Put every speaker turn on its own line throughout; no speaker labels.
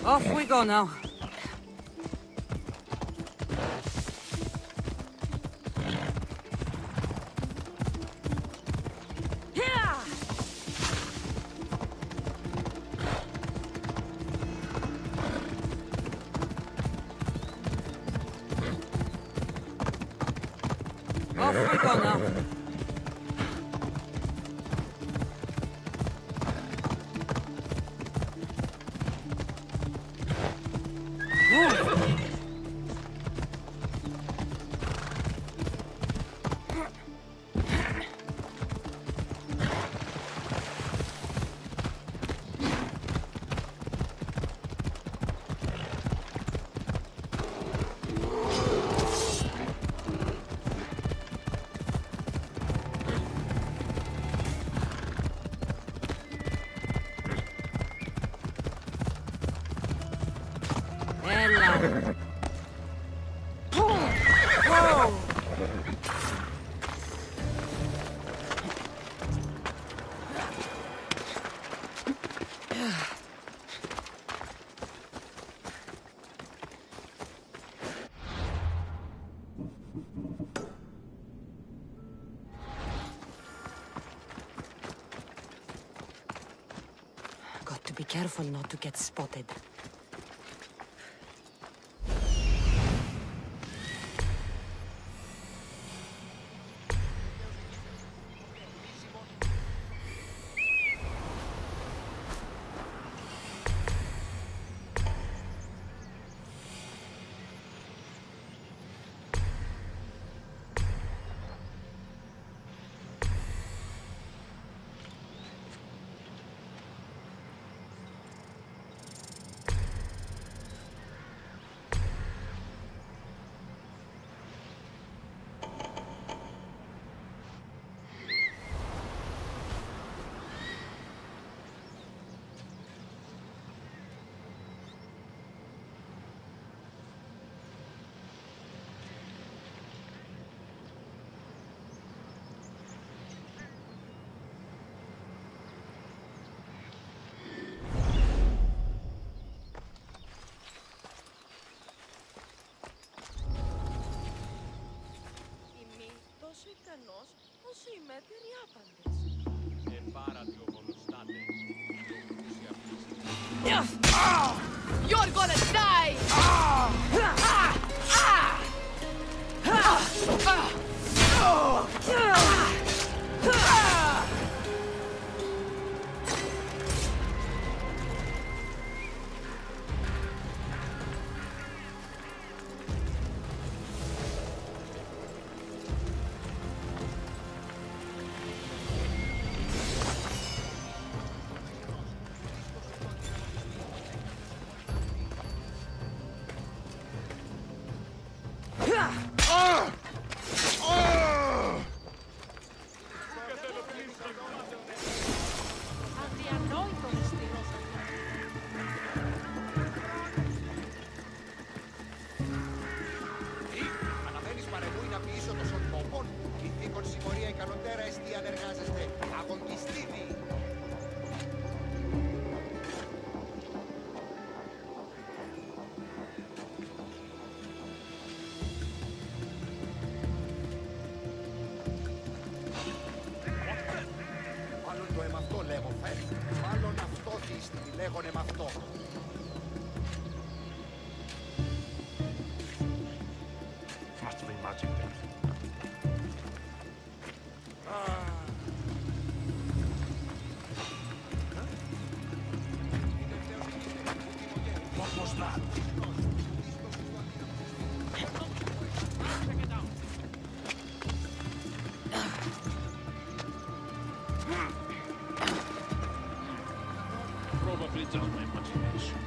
Off we go now. Off we go now. Got to be careful not to get spotted.
Ικανός όσο οι μέτροι άπαντες. You're gonna die!
Λέγονε με αυτό.
Must be magic then.
What was that?
Probably just my imagination.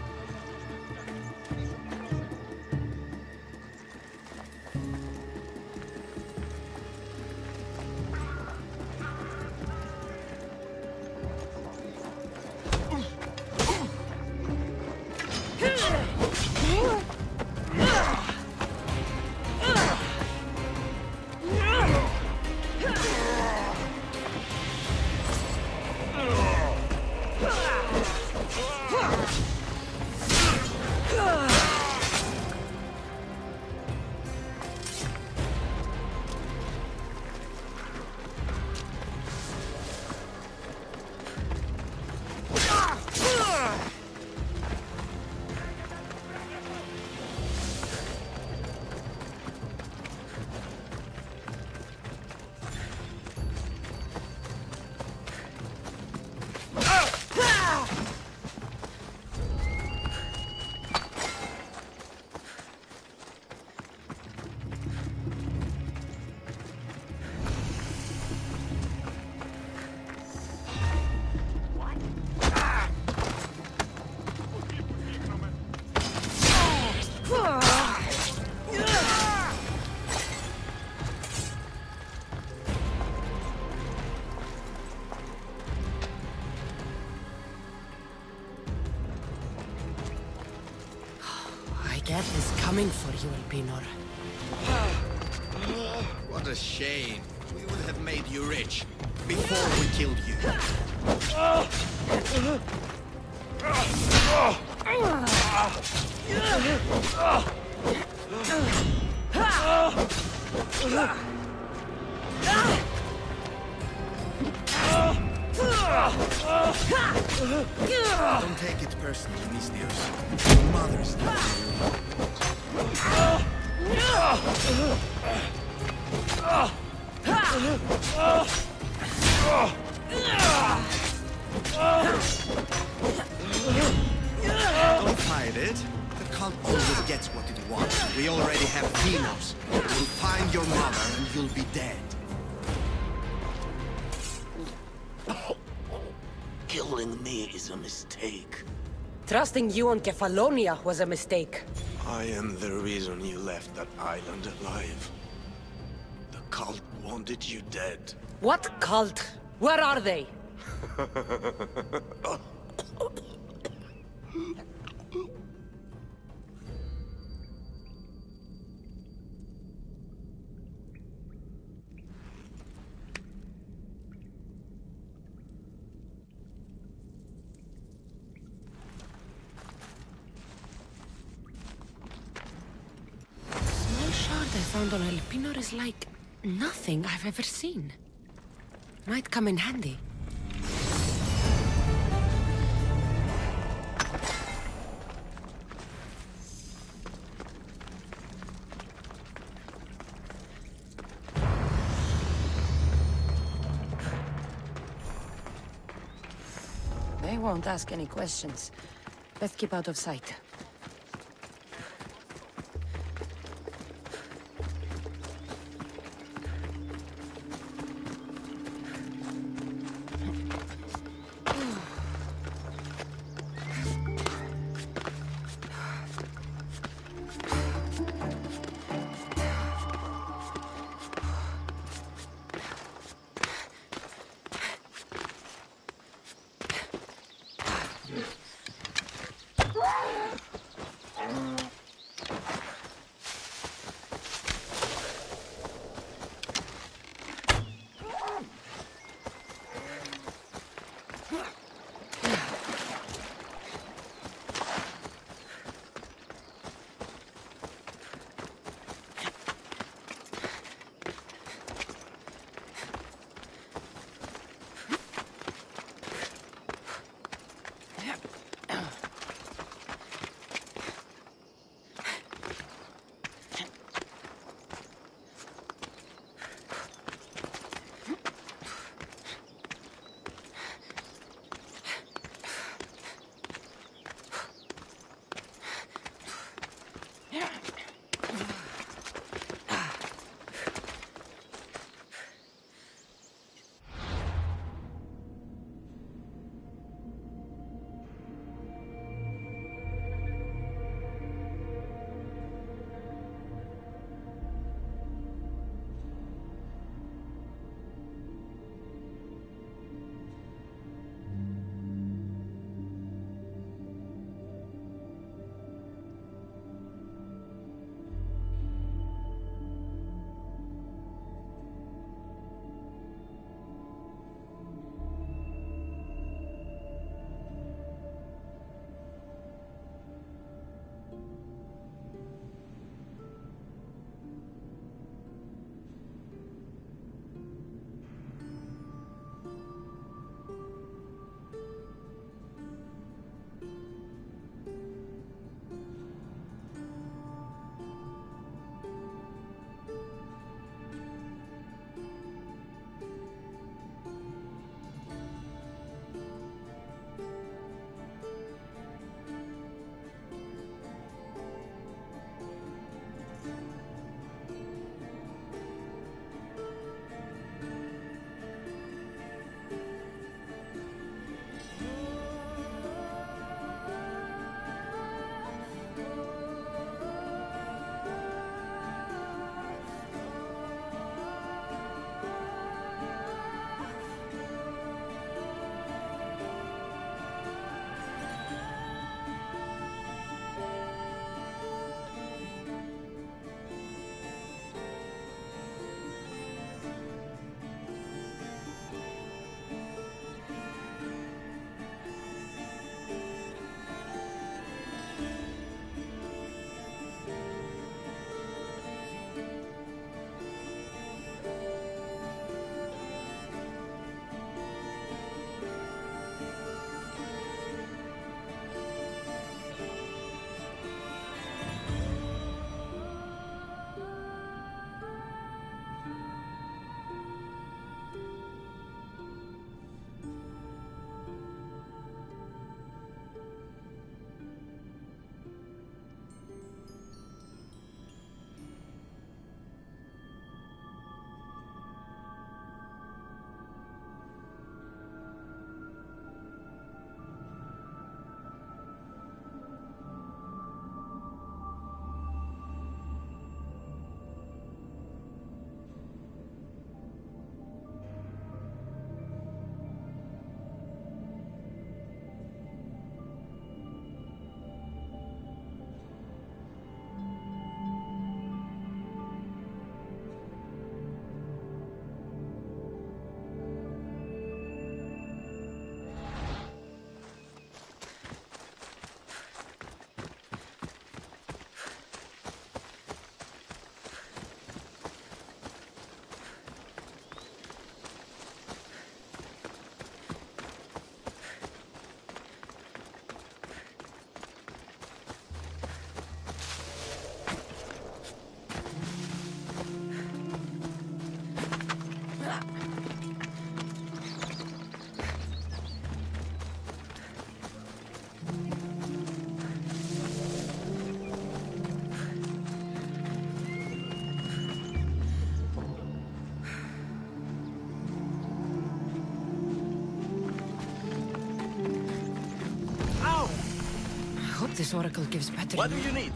coming for you, Elpinor.
What a shame. We would have made you rich before we killed you. Don't take it personally, Mistios. Your mother's not Don't fight it. The cult always gets what it wants. We already have Venos. We'll find your mother and you'll be dead.
Killing me is a mistake.
Trusting you on Kefalonia was a mistake.
I am the reason you left that island alive. The cult wanted you dead.
What cult? Where are they? Small shard I found on Elpinor is like nothing I've ever seen. Might come in handy. They won't ask any questions. Best keep out of sight. this oracle gives better
What do you need?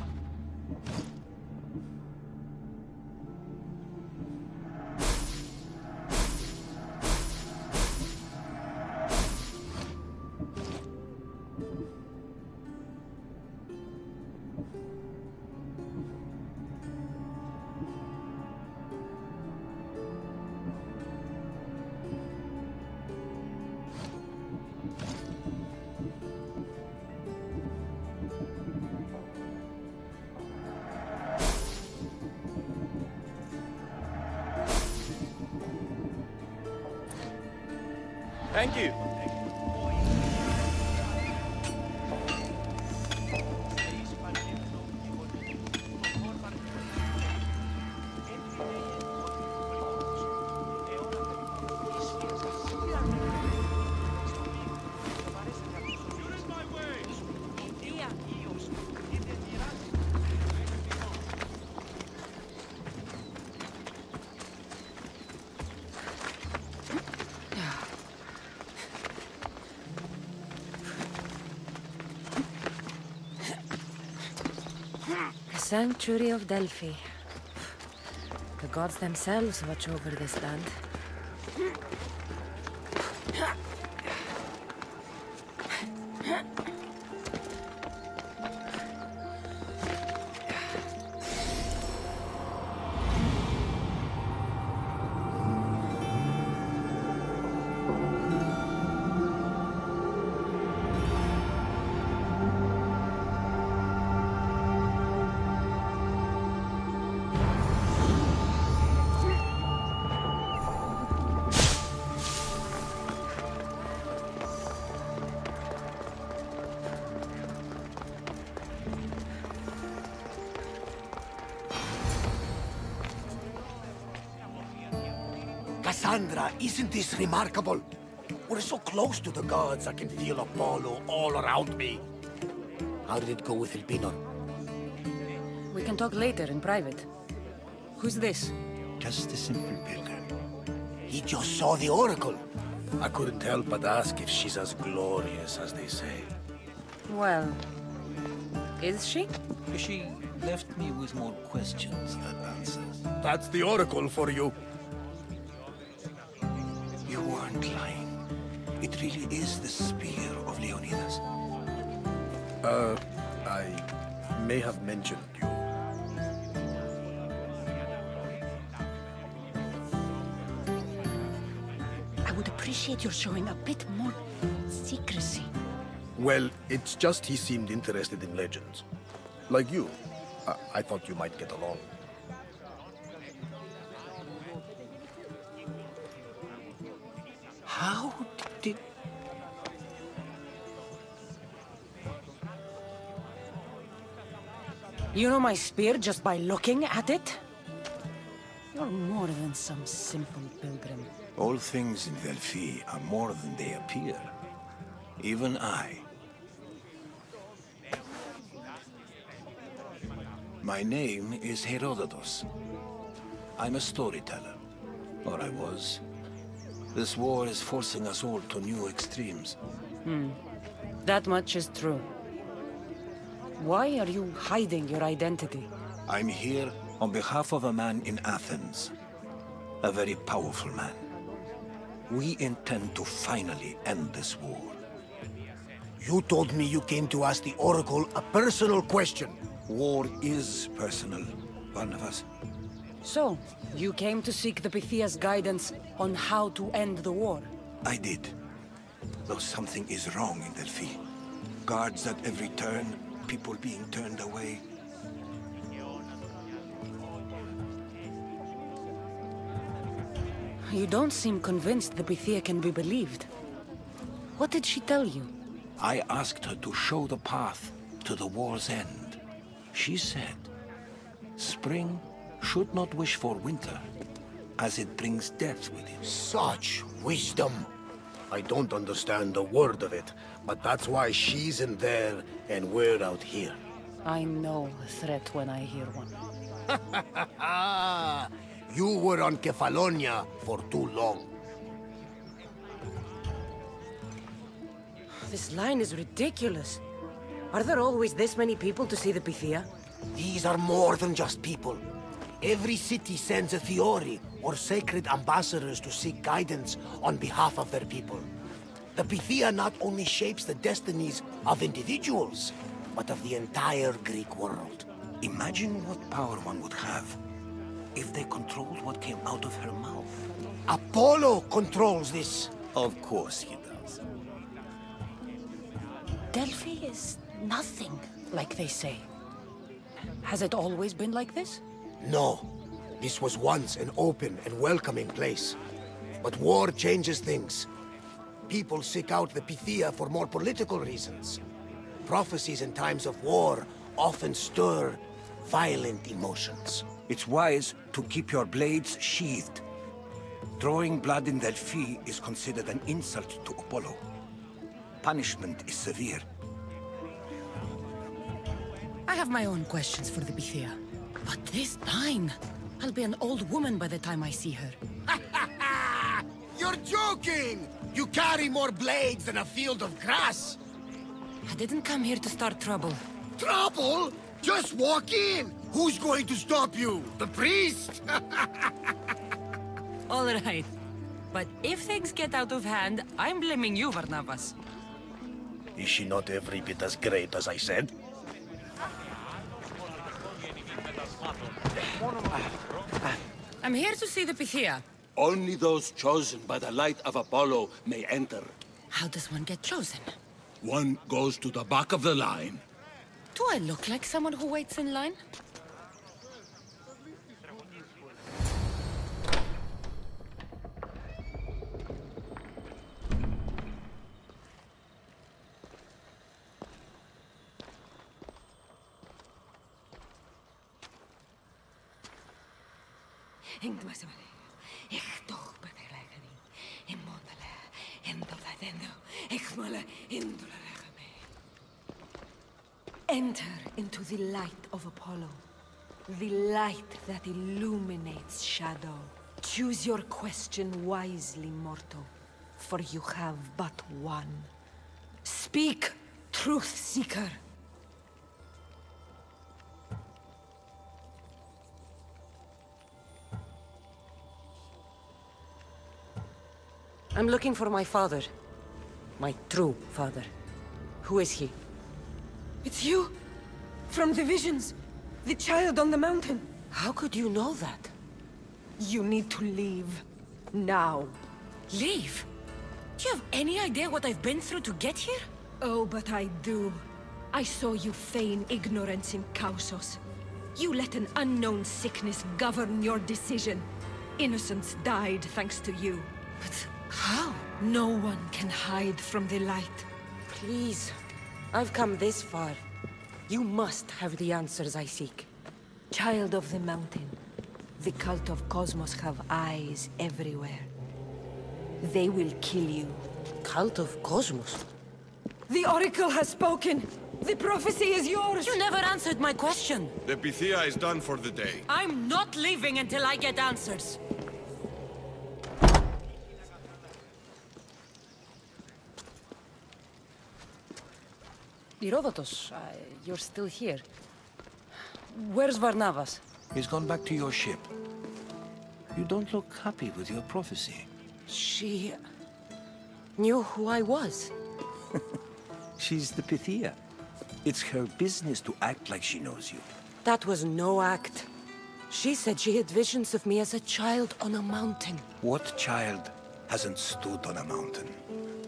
Thank you.
The Sanctuary of Delphi. The gods themselves watch over this land.
Cassandra, isn't this remarkable? We're so close to the gods, I can feel Apollo all around me. How did it go with Elpinor?
We can talk later in private. Who's this?
Just a simple pilgrim.
He just saw the oracle. I couldn't help but ask if she's as glorious as they say.
Well, is she?
She left me with more questions than answers.
That's the oracle for you.
You aren't lying. It really is the spear of Leonidas.
I may have mentioned you.
I would appreciate your showing a bit more secrecy.
Well, it's just he seemed interested in legends. Like you. I thought you might get along.
How did...
You know my spear just by looking at it? You're more than some simple pilgrim.
All things in Delphi are more than they appear. Even I. My name is Herodotus. I'm a storyteller. Or I was. This war is forcing us all to new extremes.
That much is true. Why are you hiding your identity?
I'm here on behalf of a man in Athens. A very powerful man. We intend to finally end this war.
You told me you came to ask the oracle a personal question.
War is personal, Barnabas.
So, you came to seek the Pythia's guidance on how to end the war?
I did. Though something is wrong in Delphi. Guards at every turn, people being turned away.
You don't seem convinced the Pythia can be believed. What did she tell you?
I asked her to show the path to the war's end. She said, spring should not wish for winter, as it brings death with it.
Such wisdom. I don't understand a word of it, but that's why she's in there and we're out here.
I know a threat when I hear one.
You were on Kefalonia for too long.
This line is ridiculous. Are there always this many people to see the Pythia?
These are more than just people. Every city sends a Fiori, or sacred ambassadors to seek guidance on behalf of their people. The Pythia not only shapes the destinies of individuals, but of the entire Greek world.
Imagine what power one would have if they controlled what came out of her mouth.
Apollo controls this.
Of course he does.
Delphi is nothing, like they say. Has it always been like this?
No. This was once an open and welcoming place. But war changes things. People seek out the Pythia for more political reasons. Prophecies in times of war often stir violent emotions.
It's wise to keep your blades sheathed. Drawing blood in Delphi is considered an insult to Apollo. Punishment is severe.
I have my own questions for the Pythia. But this line... I'll be an old woman by the time I see her.
You're joking! You carry more blades than a field of grass!
I didn't come here to start trouble.
Trouble? Just walk in! Who's going to stop you? The priest?
All right. But if things get out of hand, I'm blaming you, Barnabas.
Is she not every bit as great as I said?
I'm here to see the Pythia.
Only those chosen by the light of Apollo may enter.
How does one get chosen?
One goes to the back of the line.
Do I look like someone who waits in line?
Enter into the light of Apollo. The light that illuminates shadow. Choose your question wisely, mortal, for you have but one. Speak, truth seeker.
I'm looking for my father. My true father. Who is he?
It's you! From the visions! The child on the mountain!
How could you know that?
You need to leave. Now.
Leave? Do you have any idea what I've been through to get here?
Oh, but I do. I saw you feign ignorance in Kausos. You let an unknown sickness govern your decision. Innocents died thanks to you.
But how?
No one can hide from the light.
Please. I've come this far. You must have the answers I seek.
Child of the mountain, the cult of Cosmos have eyes everywhere. They will kill you.
Cult of Cosmos?
The Oracle has spoken! The prophecy is yours!
You never answered my question!
The Pythia is done for the day.
I'm not leaving until I get answers! Herodotus, you're still here. Where's Barnabas?
He's gone back to your ship. You don't look happy with your prophecy.
She... knew who I was.
She's the Pythia. It's her business to act like she knows you.
That was no act. She said she had visions of me as a child on a mountain.
What child hasn't stood on a mountain?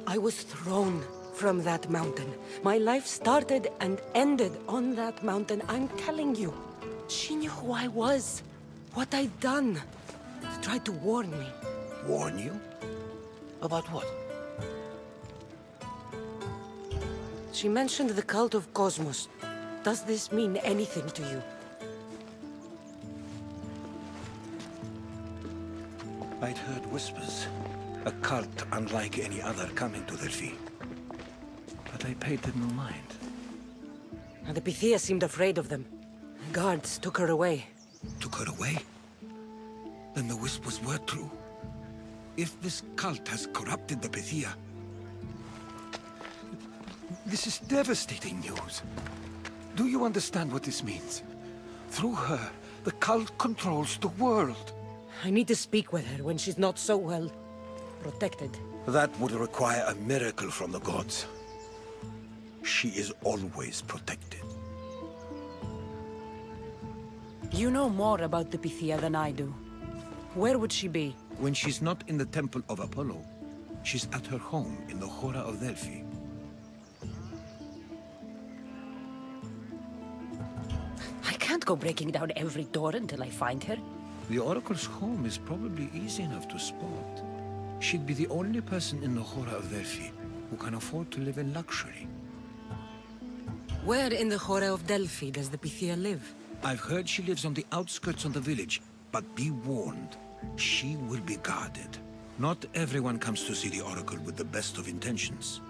I was thrown from that mountain. My life started and ended on that mountain, I'm telling you. She knew who I was, what I'd done. She tried to warn me.
Warn you? About what?
She mentioned the cult of Cosmos. Does this mean anything to you?
I'd heard whispers. A cult unlike any other coming to Delphi. But I paid them no mind.
And the Pythia seemed afraid of them. Guards took her away.
Took her away? Then the whispers were true. If this cult has corrupted the Pythia, This is devastating news. Do you understand what this means? Through her, the cult controls the world.
I need to speak with her when she's not so well protected.
That would require a miracle from the gods. She is always protected.
You know more about the Pythia than I do. Where would she be?
When she's not in the Temple of Apollo, she's at her home in the Hora of Delphi.
I can't go breaking down every door until I find her.
The Oracle's home is probably easy enough to spot. She'd be the only person in the Hora of Delphi who can afford to live in luxury.
Where in the Hora of Delphi does the Pythia live?
I've heard she lives on the outskirts of the village, but be warned, she will be guarded. Not everyone comes to see the Oracle with the best of intentions.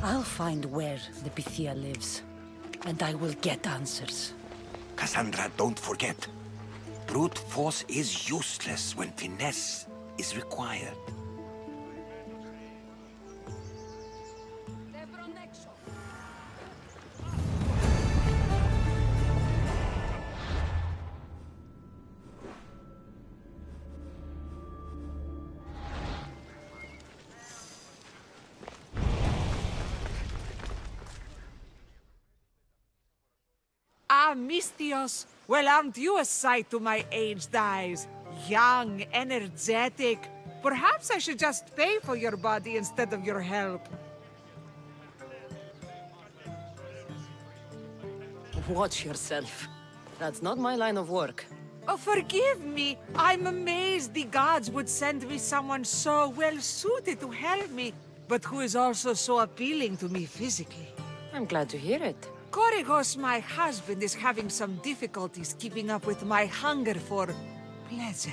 I'll find where the Pythia lives, and I will get answers.
Cassandra, don't forget. Brute force is useless when finesse is required.
Ah, Mistios! Well, aren't you a sight to my aged eyes? Young, energetic. Perhaps I should just pay for your body instead of your help.
Watch yourself. That's not my line of work.
Oh, forgive me. I'm amazed the gods would send me someone so well-suited to help me, but who is also so appealing to me physically.
I'm glad to hear it.
Korygos, my husband, is having some difficulties keeping up with my hunger for pleasure.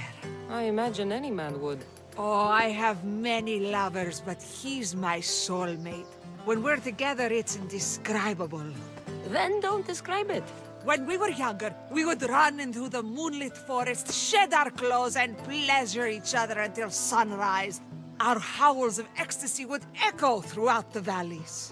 I imagine any man would.
Oh, I have many lovers, but he's my soulmate. When we're together, it's indescribable.
Then don't describe it.
When we were younger, we would run into the moonlit forest, shed our clothes, and pleasure each other until sunrise. Our howls of ecstasy would echo throughout the valleys.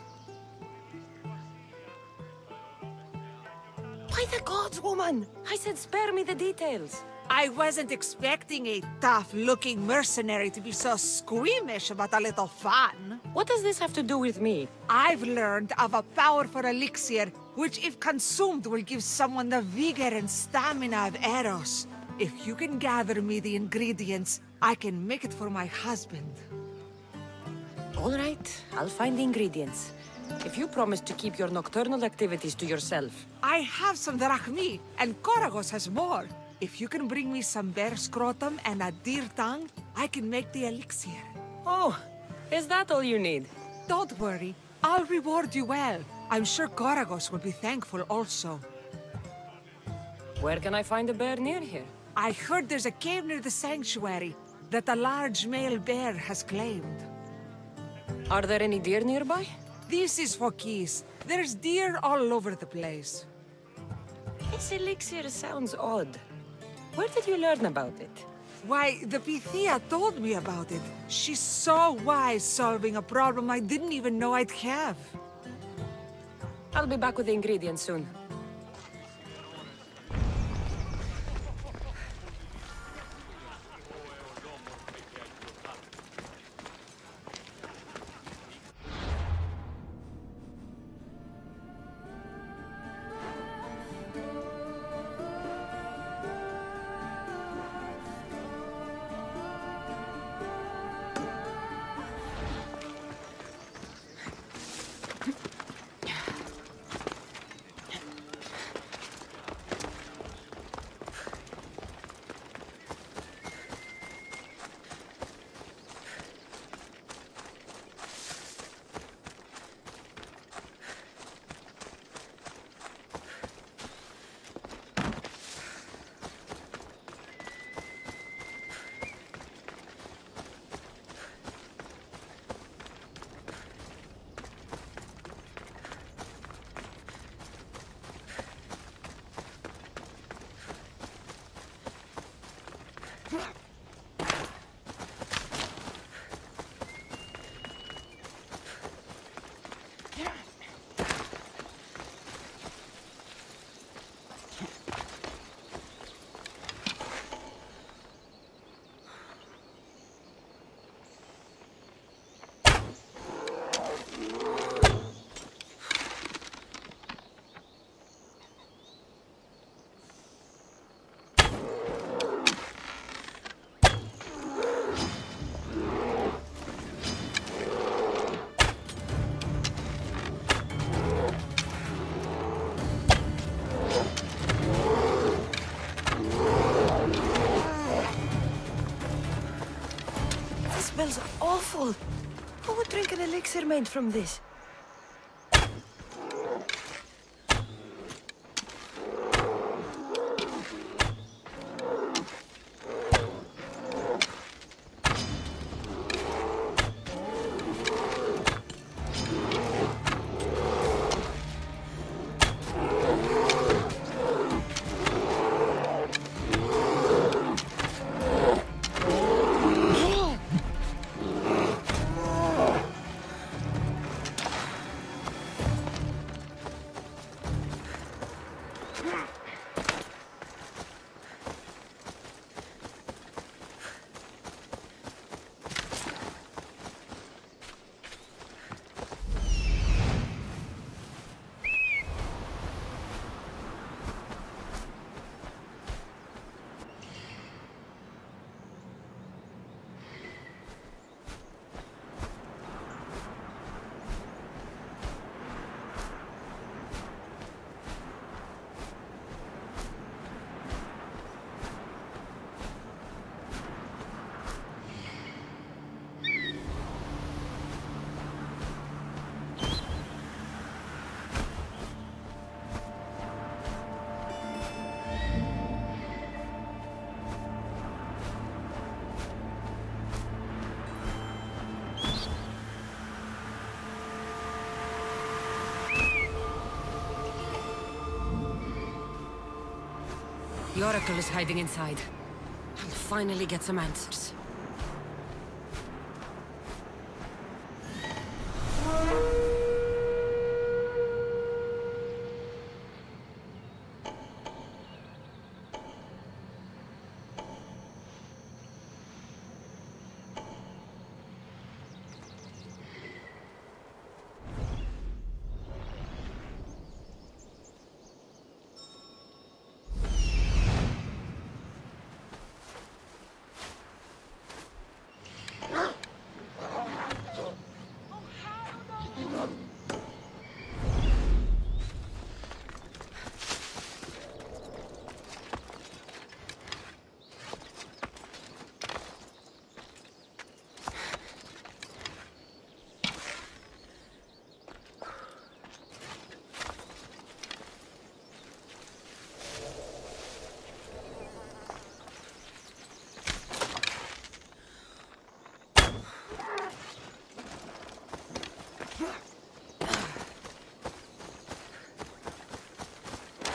By the gods, woman! I said spare me the details.
I wasn't expecting a tough-looking mercenary to be so squeamish about a little fun.
What does this have to do with me?
I've learned of a powerful elixir, which if consumed will give someone the vigor and stamina of Eros. If you can gather me the ingredients, I can make it for my husband.
All right, I'll find the ingredients. If you promise to keep your nocturnal activities to yourself.
I have some drachmi, and Korygos has more. If you can bring me some bear scrotum and a deer tongue, I can make the elixir.
Oh, is that all you need?
Don't worry, I'll reward you well. I'm sure Korygos will be thankful also.
Where can I find a bear near here?
I heard there's a cave near the sanctuary that a large male bear has claimed.
Are there any deer nearby?
This is Phokis. There's deer all over the place.
This elixir sounds odd. Where did you learn about it?
Why, the Pythia told me about it. She's so wise solving a problem I didn't even know I'd have.
I'll be back with the ingredients soon. smells awful. Who would drink an elixir made from this? The Oracle is hiding inside. I'll finally get some answers.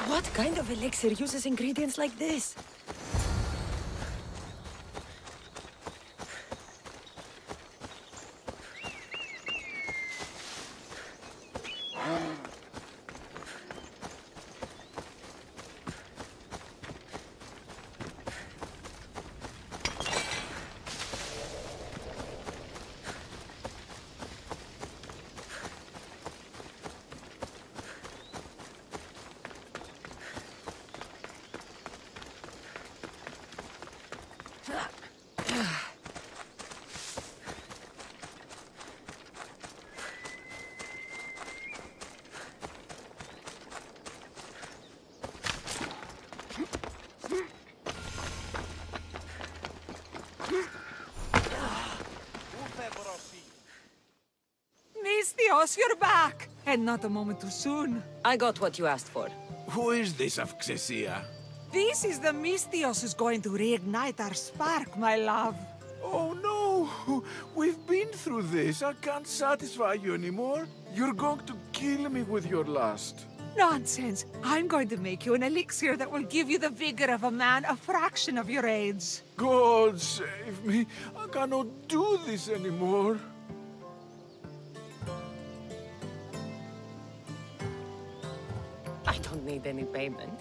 What kind of elixir uses ingredients like this?
Mistios, you're back! And not a moment too soon.
I got what you asked for.
Who is this of Xesia?
This is the Mistios who's going to reignite our spark, my love.
Oh no! We've been through this. I can't satisfy you anymore. You're going to kill me with your lust.
Nonsense. I'm going to make you an elixir that will give you the vigor of a man a fraction of your age.
God save me. I cannot do this anymore.
I don't need any payment.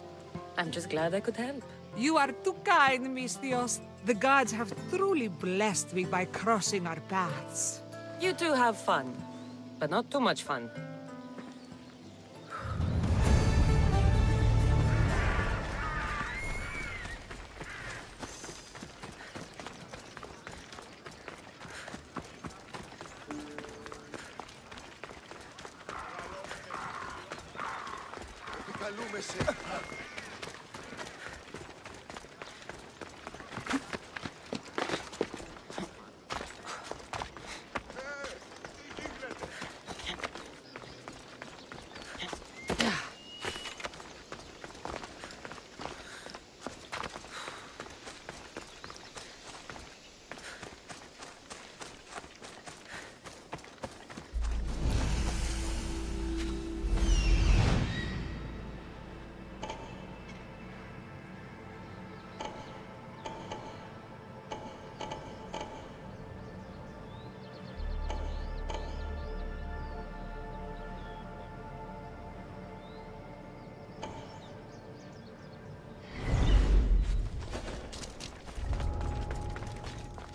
I'm just glad I could help.
You are too kind, Mistios. The gods have truly blessed me by crossing our paths.
You two have fun, but not too much fun.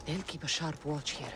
They'll keep a sharp watch here.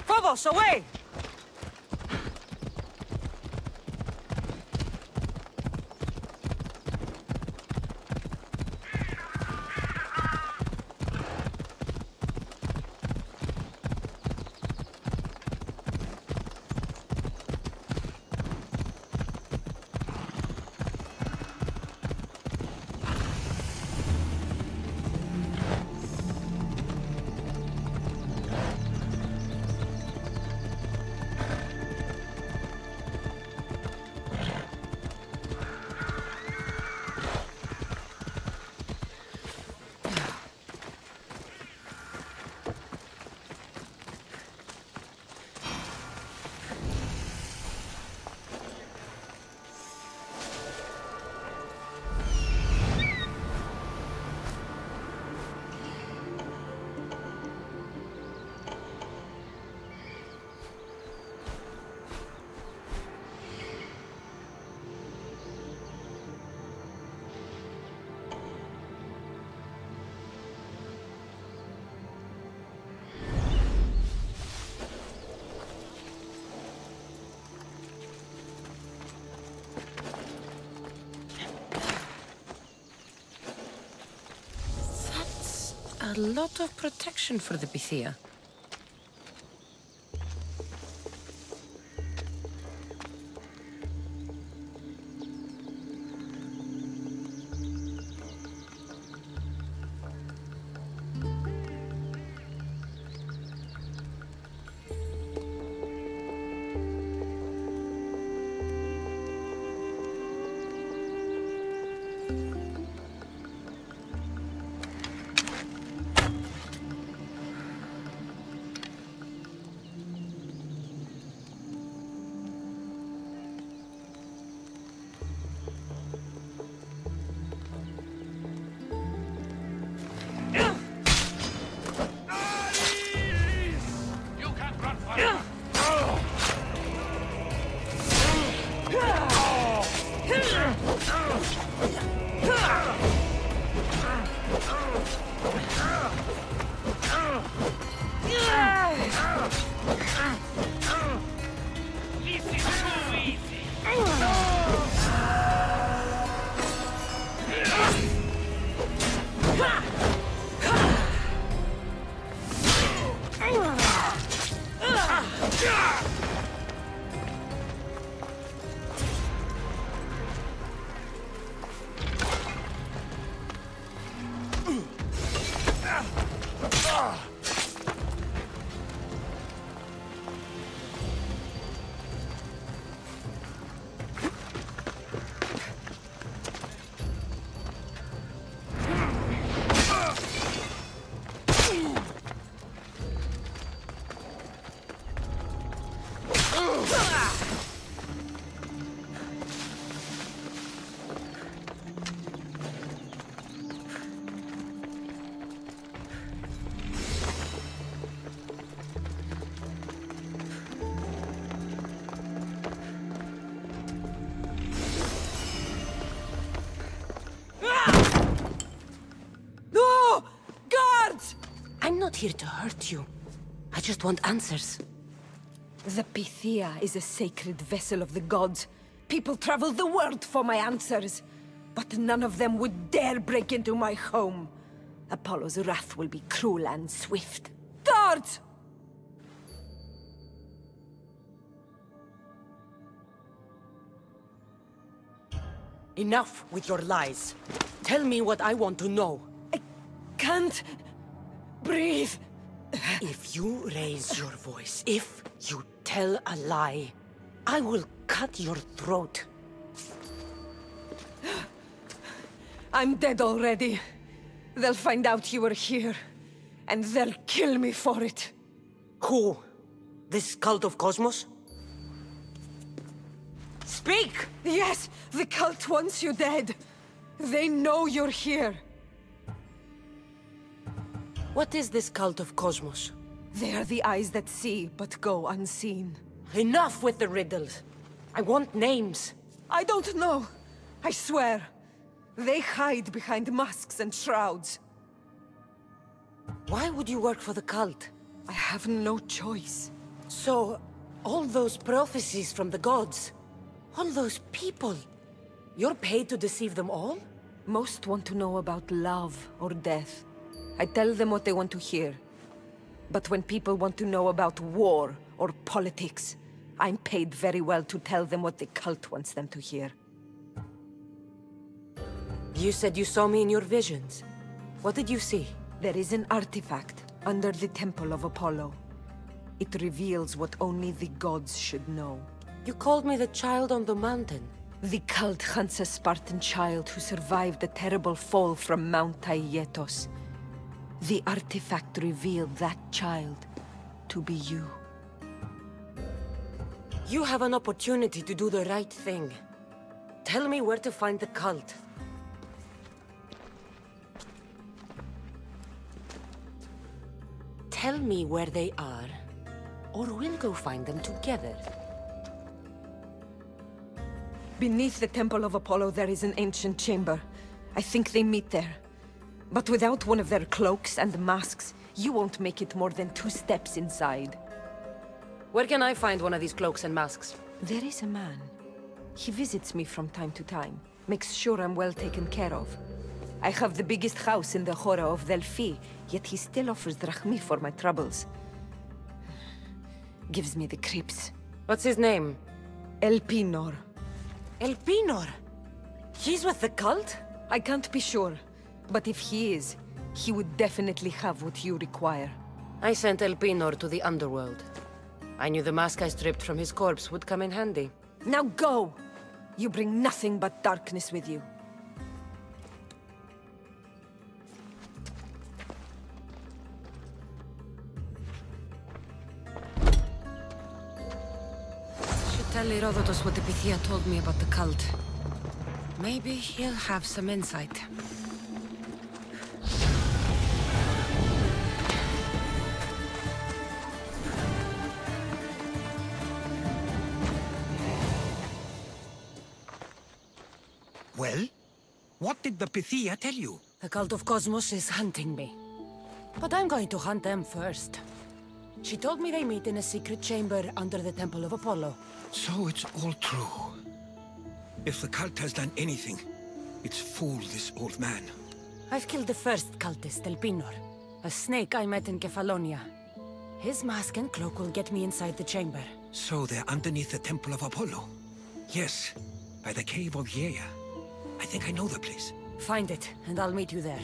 Phobos, away!
A lot of protection for the Pythia. I'm not here to hurt you. I just want answers.
The Pythia is a sacred vessel of the gods. People travel the world for my answers. But none of them would dare break into my home. Apollo's wrath will be cruel and swift. Guards!
Enough with your lies. Tell me what I want to know.
I can't breathe.
If you raise your voice, if you tell a lie, I will cut your throat.
I'm dead already. They'll find out you were here, and they'll kill me for it.
Who? This cult of Cosmos? Speak!
Yes, the cult wants you dead. They know you're here.
What is this cult of Cosmos?
They are the eyes that see, but go unseen.
Enough with the riddles. I want names.
I don't know. I swear. They hide behind masks and shrouds.
Why would you work for the cult?
I have no choice.
So, all those prophecies from the gods, all those people, you're paid to deceive them all?
Most want to know about love or death. I tell them what they want to hear. But when people want to know about war or politics, I'm paid very well to tell them what the cult wants them to hear.
You said you saw me in your visions. What did you see?
There is an artifact under the temple of Apollo. It reveals what only the gods should know.
You called me the child on the mountain.
The cult hunts a Spartan child who survived the terrible fall from Mount Aietos. The artifact revealed that child to be you.
You have an opportunity to do the right thing. Tell me where to find the cult. Tell me where they are, or we'll go find them together.
Beneath the Temple of Apollo there is an ancient chamber. I think they meet there. But without one of their cloaks and masks, you won't make it more than 2 steps inside.
Where can I find one of these cloaks and masks?
There is a man. He visits me from time to time, makes sure I'm well taken care of. I have the biggest house in the Hora of Delphi, yet he still offers drachmi for my troubles. Gives me the creeps.
What's his name?
Elpinor.
Elpinor? He's with the cult?
I can't be sure, but if he is, he would definitely have what you require.
I sent Elpinor to the underworld. I knew the mask I stripped from his corpse would come in handy.
Now go! You bring nothing but darkness with you.
Should tell Herodotus what the Pythia told me about the cult. Maybe he'll have some insight.
Well? What did the Pythia tell you?
The cult of Cosmos is hunting me. But I'm going to hunt them first. She told me they meet in a secret chamber under the Temple of Apollo.
So it's all true. If the cult has done anything, it's fooled this old man.
I've killed the first cultist, Elpinor. A snake I met in Kefalonia. His mask and cloak will get me inside the chamber.
So they're underneath the Temple of Apollo? Yes, by the Cave of Yea. I think I know the place.
Find it, and I'll meet you there.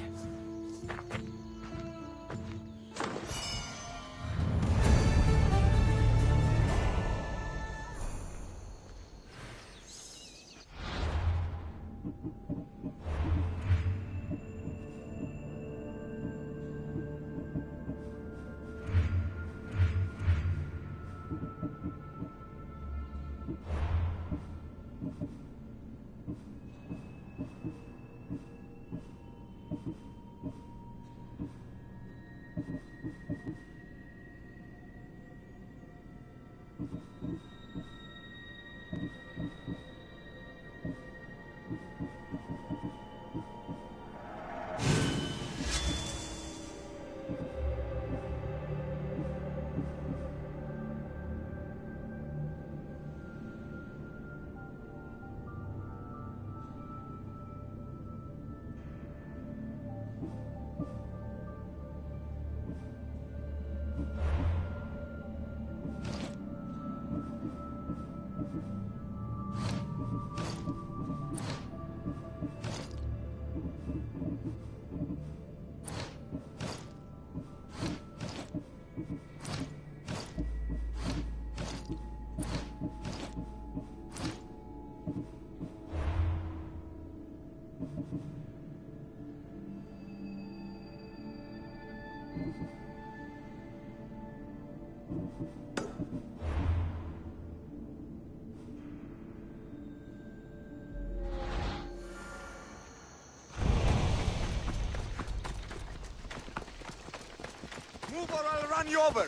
Move or I'll run you over!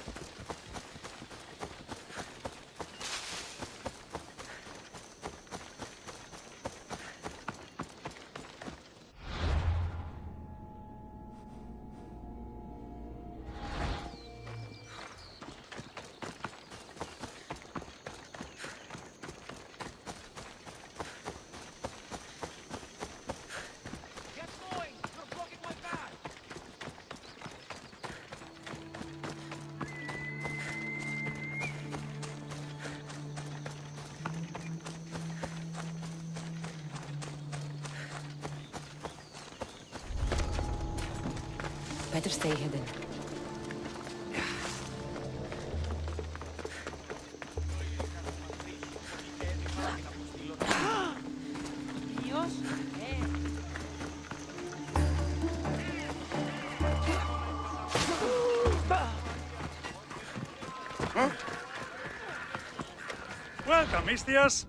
Better stay hidden.
Welcome, Istias.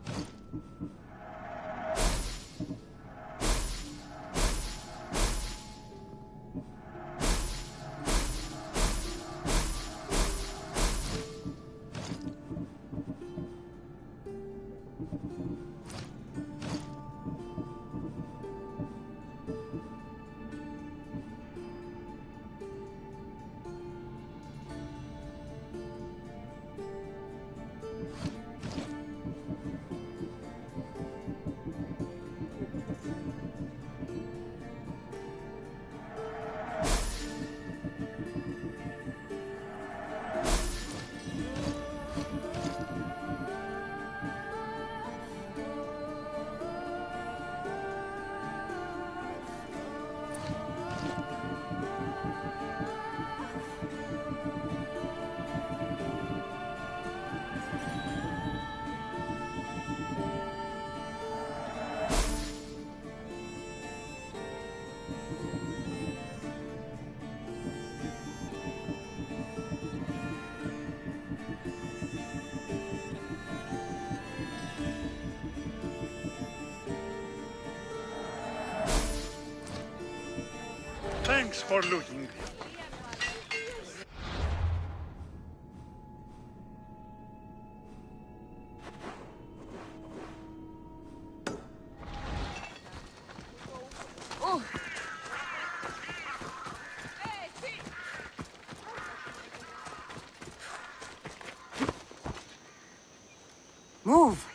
Thanks for looking.
Move!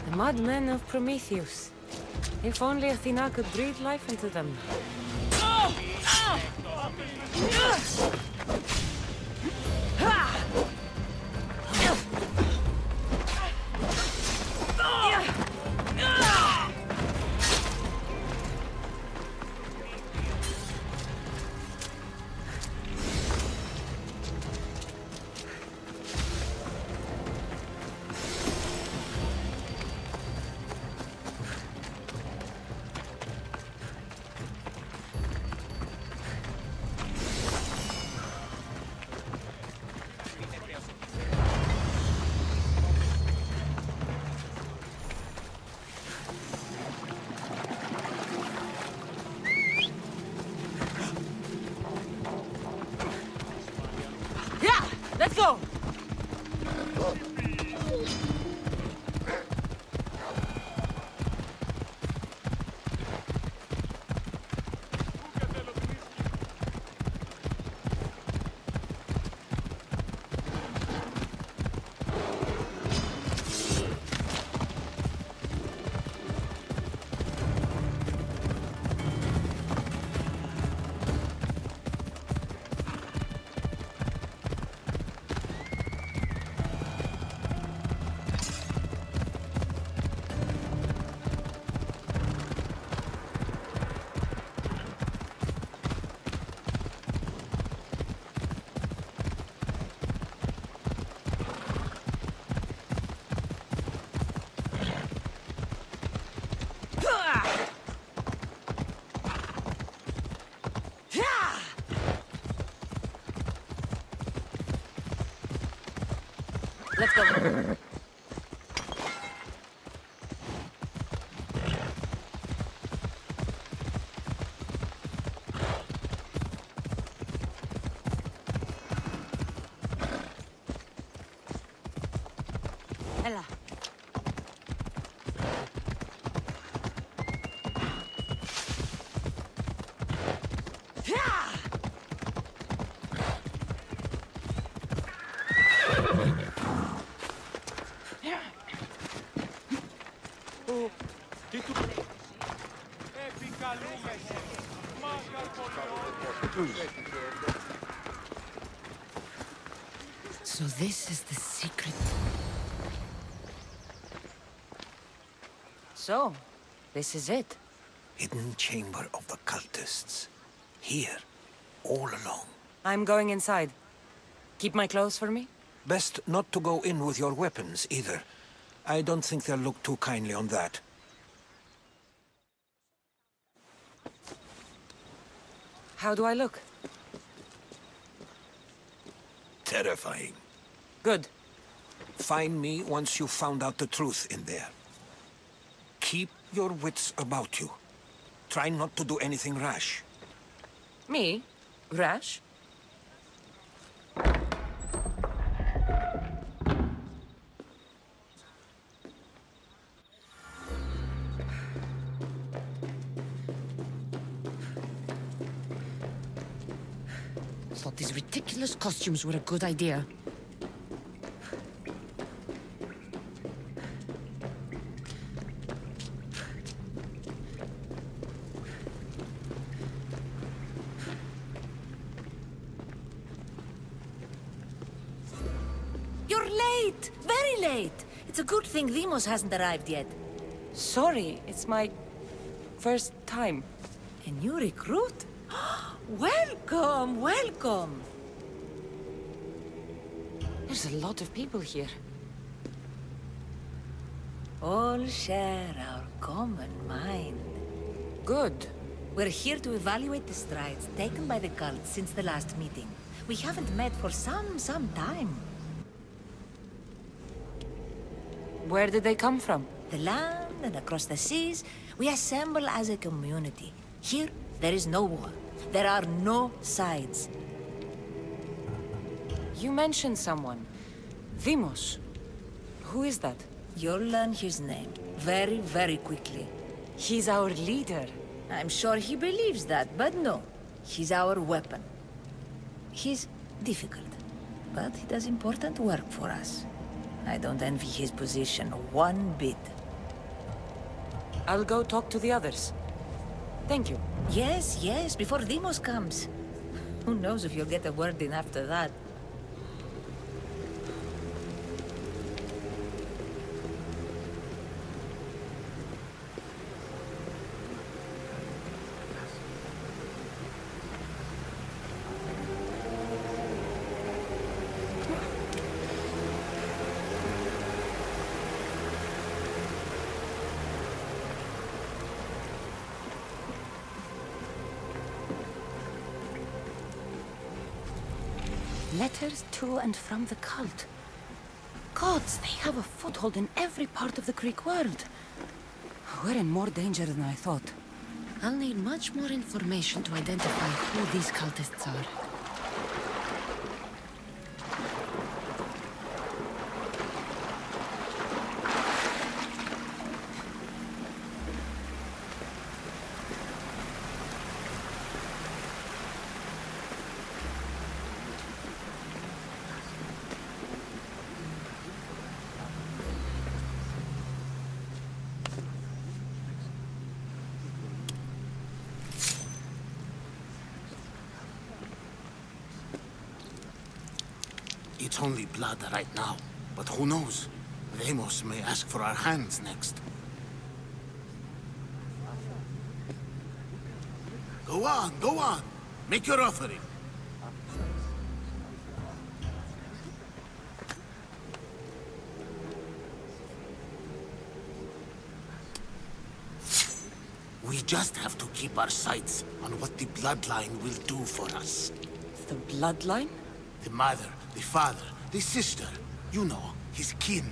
The madmen of Prometheus. If only Athena could breathe life into them. Let's go! Let's go. Ella. So this is the secret. So, this is it.
Hidden chamber of the cultists. Here, all along.
I'm going inside. Keep my clothes for me?
Best not to go in with your weapons, either. I don't think they'll look too kindly on that.
How do I look?
Terrifying.
Good.
Find me once you've found out the truth in there. Keep your wits about you. Try not to do anything rash.
Me? Rash?
Thought these ridiculous costumes were a good idea.
You're late! Very late! It's a good thing Demos hasn't arrived yet.
Sorry, it's my first time.
A new recruit? Welcome, welcome!
There's a lot of people here.
All share our common mind.
Good.
We're here to evaluate the strides taken by the cult since the last meeting. We haven't met for some time.
Where did they come from?
The land and across the seas, we assemble as a community. Here, there is no war. There are no sides.
You mentioned someone. Demos. Who is that?
You'll learn his name very, very quickly.
He's our leader.
I'm sure he believes that, but no. He's our weapon. He's difficult, but he does important work for us. I don't envy his position one bit.
I'll go talk to the others. Thank you.
Yes, yes, before Demos comes. Who knows if you'll get a word in after that.
Letters to and from the cult. Gods, they have a foothold in every part of the Greek world. We're in more danger than I thought. I'll need much more information to identify who these cultists are.
It's only blood right now, but who knows? Demos may ask for our hands next. Go on, go on. Make your offering. We just have to keep our sights on what the bloodline will do for us.
The bloodline?
The mother, the father, the sister. You know, his kin.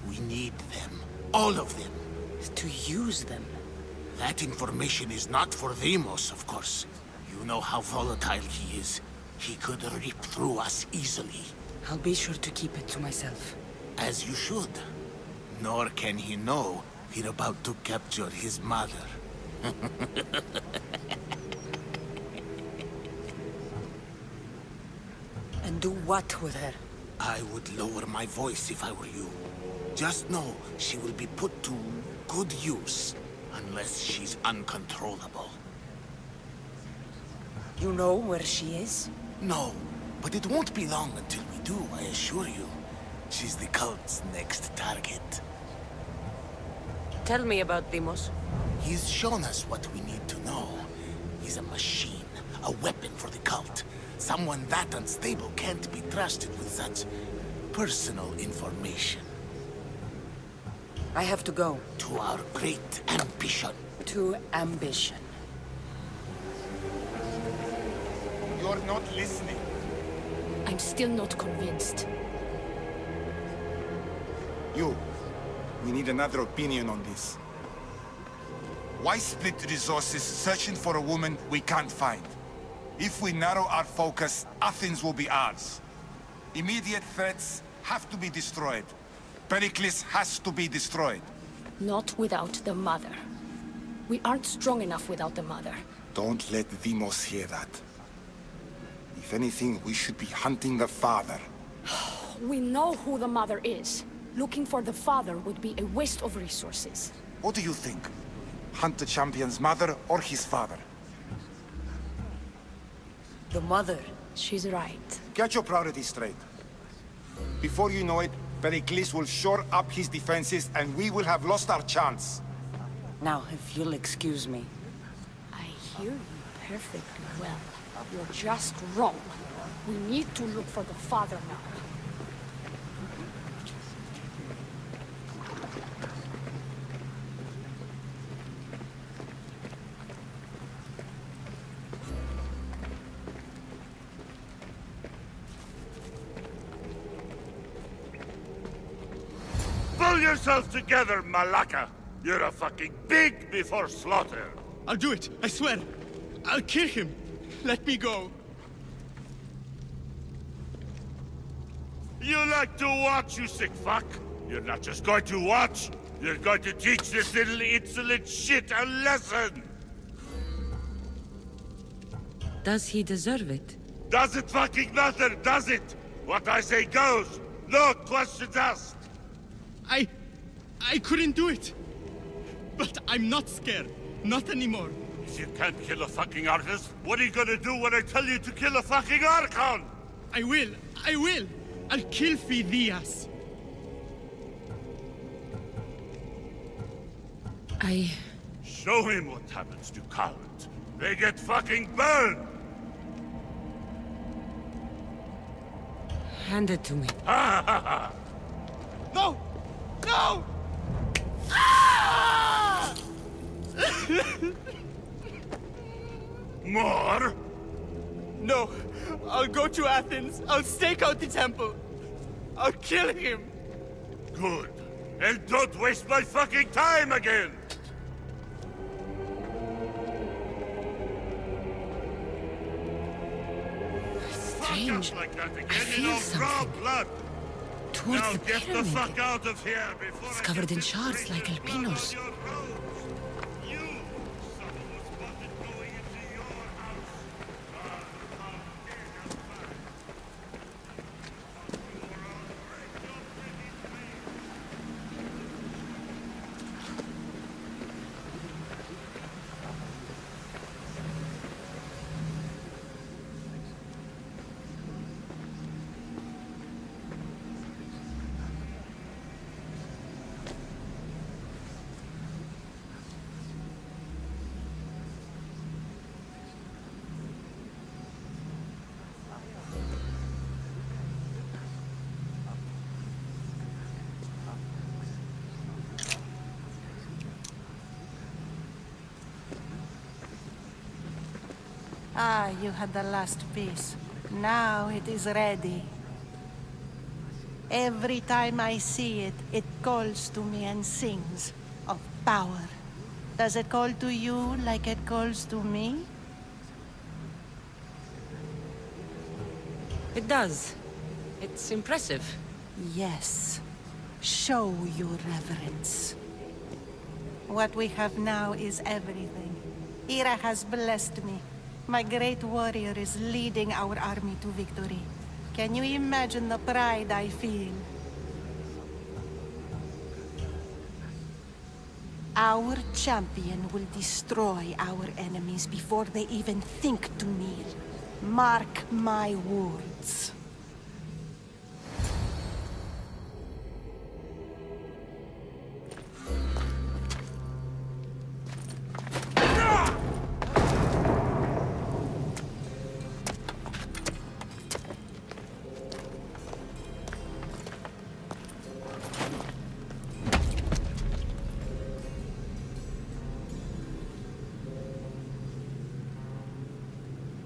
We need them. All of them.
To use them.
That information is not for Demos, of course. You know how volatile he is. He could rip through us easily.
I'll be sure to keep it to myself.
As you should. Nor can he know we're about to capture his mother.
And do what with her?
I would lower my voice if I were you. Just know she will be put to good use, unless she's uncontrollable.
You know where she is?
No, but it won't be long until we do, I assure you. She's the cult's next target.
Tell me about Demos.
He's shown us what we need to know. He's a machine, a weapon for the cult. Someone that unstable can't be trusted with such personal information.
I have to go.
To our great ambition.
To ambition.
You're not listening.
I'm still not convinced.
You. We need another opinion on this. Why split resources searching for a woman we can't find? If we narrow our focus, Athens will be ours. Immediate threats have to be destroyed. Pericles has to be destroyed.
Not without the mother. We aren't strong enough without the mother.
Don't let Deimos hear that. If anything, we should be hunting the father.
We know who the mother is. Looking for the father would be a waste of resources.
What do you think? Hunt the champion's mother or his father?
The mother. She's right.
Get your priorities straight. Before you know it, Pericles will shore up his defenses and we will have lost our chance.
Now, if you'll excuse me.
I hear you perfectly well. You're just wrong. We need to look for the father now.
Pull yourself together, Malaka! You're a fucking pig before slaughter!
I'll do it, I swear! I'll kill him! Let me go!
You like to watch, you sick fuck? You're not just going to watch, you're going to teach this little insolent shit a lesson!
Does he deserve it?
Does it fucking matter, does it? What I say goes! No questions asked!
I couldn't do it! But I'm not scared. Not anymore.
If you can't kill a fucking artist, what are you gonna do when I tell you to kill a fucking Archon?
I will! I will! I'll kill Phidias!
Show him what happens to cowards. They get fucking burned!
Hand it to me.
Ha ha ha!
No! No! Ah!
More?
No. I'll go to Athens. I'll stake out the temple. I'll kill him.
Good. And don't waste my fucking time again!
Strange.
Like that again,
I feel something.
Blood.
Towards
now
the
get
pyramid.
the fuck out of here before
It's covered in shards like albinos.
Ah, you had the last piece. Now it is ready. Every time I see it, it calls to me and sings of power. Does it call to you like it calls to me?
It does. It's impressive.
Yes. Show your reverence. What we have now is everything. Ira has blessed me. My great warrior is leading our army to victory. Can you imagine the pride I feel? Our champion will destroy our enemies before they even think to kneel. Mark my words.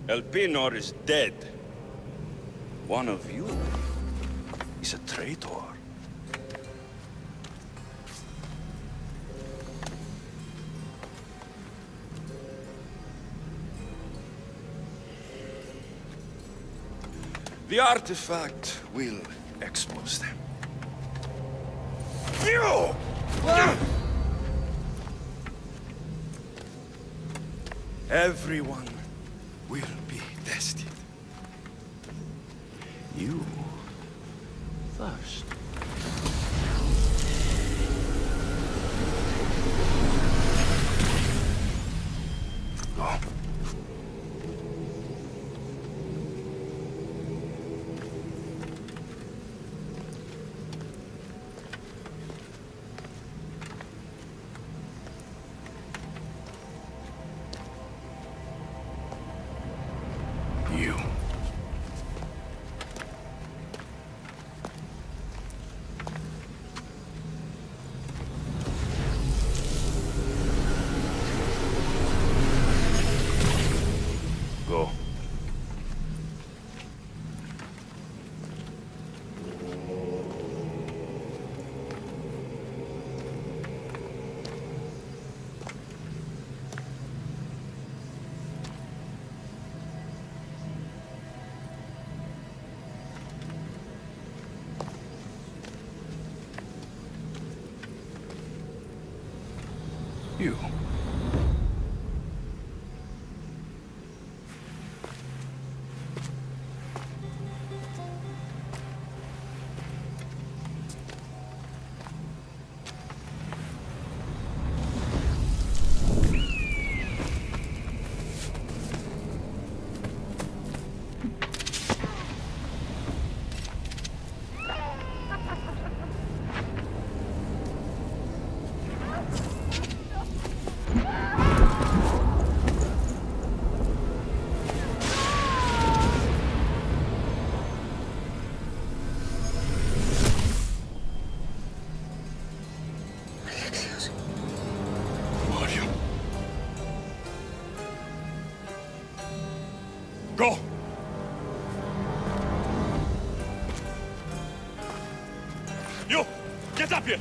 Elpinor is dead. One of you is a traitor.
The artifact will expose them. You! Everyone will be tested. You first. Go. You. Go. You. Go! You! Get up here!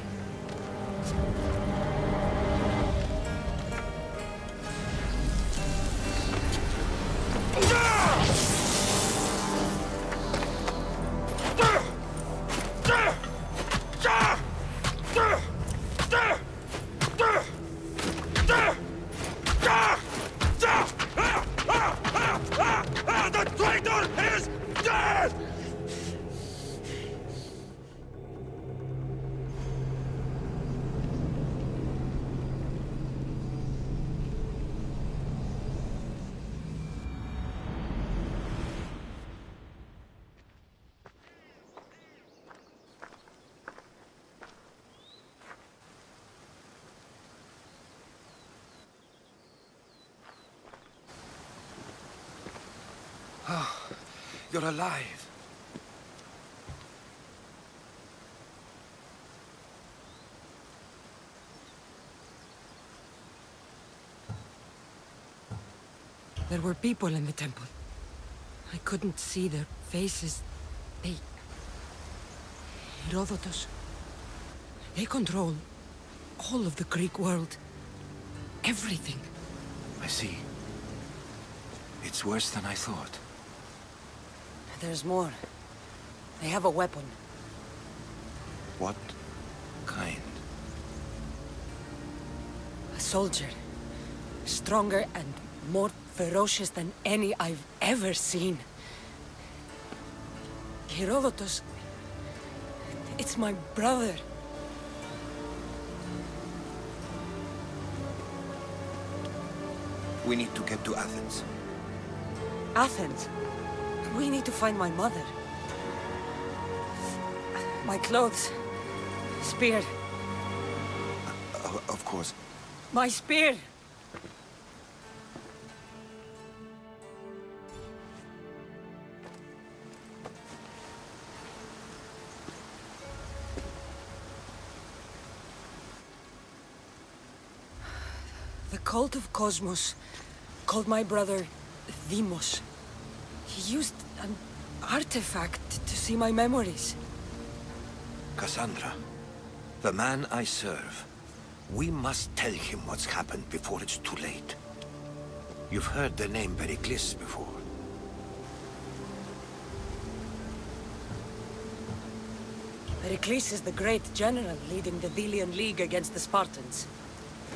The traitor is dead! Oh, you're alive.
There were people in the temple. I couldn't see their faces. They... Herodotus. They control all of the Greek world. Everything.
I see. It's worse than I thought.
There's more. They have a weapon.
What kind?
A soldier. Stronger and more ferocious than any I've ever seen. Herodotus... It's my brother.
We need to get to Athens.
Athens? We need to find my mother. My clothes. Spear.
Of course.
My spear! The cult of Cosmos called my brother Deimos. He used an artifact to see my memories.
Cassandra, the man I serve. We must tell him what's happened before it's too late. You've heard the name Pericles before.
Pericles is the great general leading the Delian League against the Spartans.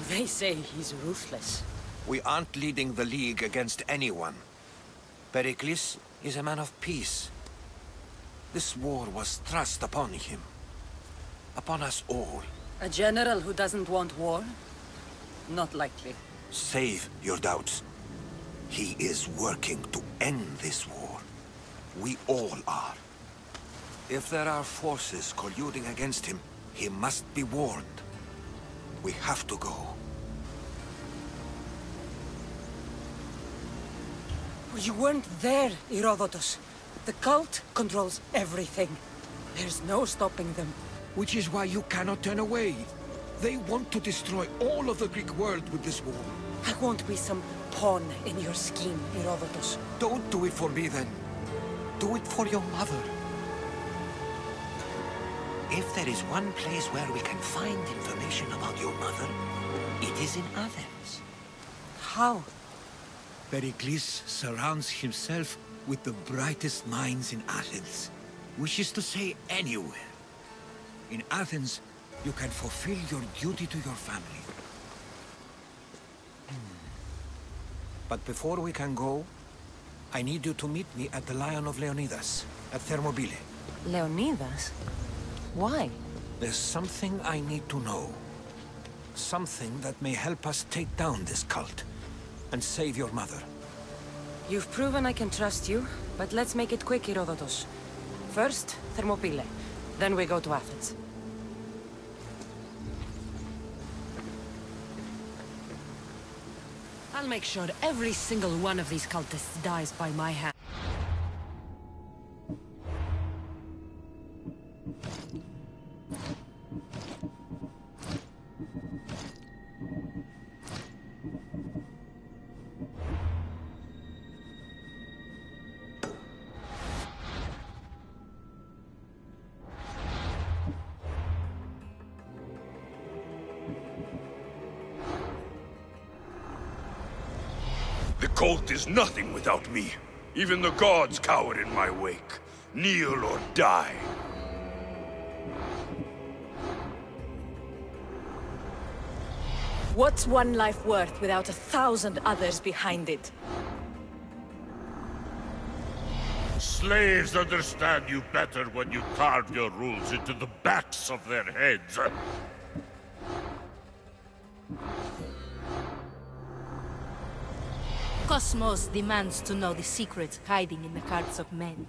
They say he's ruthless.
We aren't leading the League against anyone. Pericles is a man of peace. This war was thrust upon him. Upon us all.
A general who doesn't want war? Not likely.
Save your doubts. He is working to end this war. We all are. If there are forces colluding against him, he must be warned. We have to go.
You weren't there, Herodotus. The cult controls everything. There's no stopping them.
Which is why you cannot turn away. They want to destroy all of the Greek world with this war.
I won't be some pawn in your scheme, Herodotus.
Don't do it for me, then. Do it for your mother. If there is one place where we can find information about your mother, it is in Athens.
How?
Pericles surrounds himself with the brightest minds in Athens. Which is to say, anywhere. In Athens, you can fulfill your duty to your family. But before we can go, I need you to meet me at the Lion of Leonidas, at Thermopylae.
Leonidas? Why?
There's something I need to know. Something that may help us take down this cult, and save your mother.
You've proven I can trust you, but let's make it quick, Herodotus. First, Thermopylae. Then we go to Athens. I'll make sure every single one of these cultists dies by my hand.
The cult is nothing without me. Even the gods cower in my wake. Kneel or die.
What's one life worth without 1,000 others behind it?
Slaves understand you better when you carve your rules into the backs of their heads.
Cosmos demands to know the secrets hiding in the hearts of men.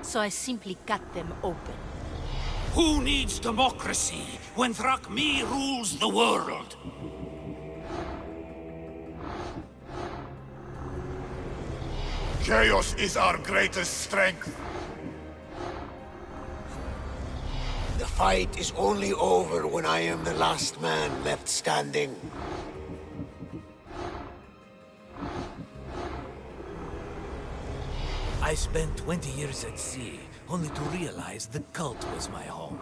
So I simply cut them open.
Who needs democracy when Thrakmi rules the world?
Chaos is our greatest strength.
The fight is only over when I am the last man left standing.
I spent 20 years at sea, only to realize the cult was my home.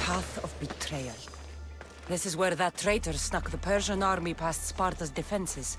Path of betrayal. This is where that traitor snuck the Persian army past Sparta's defenses.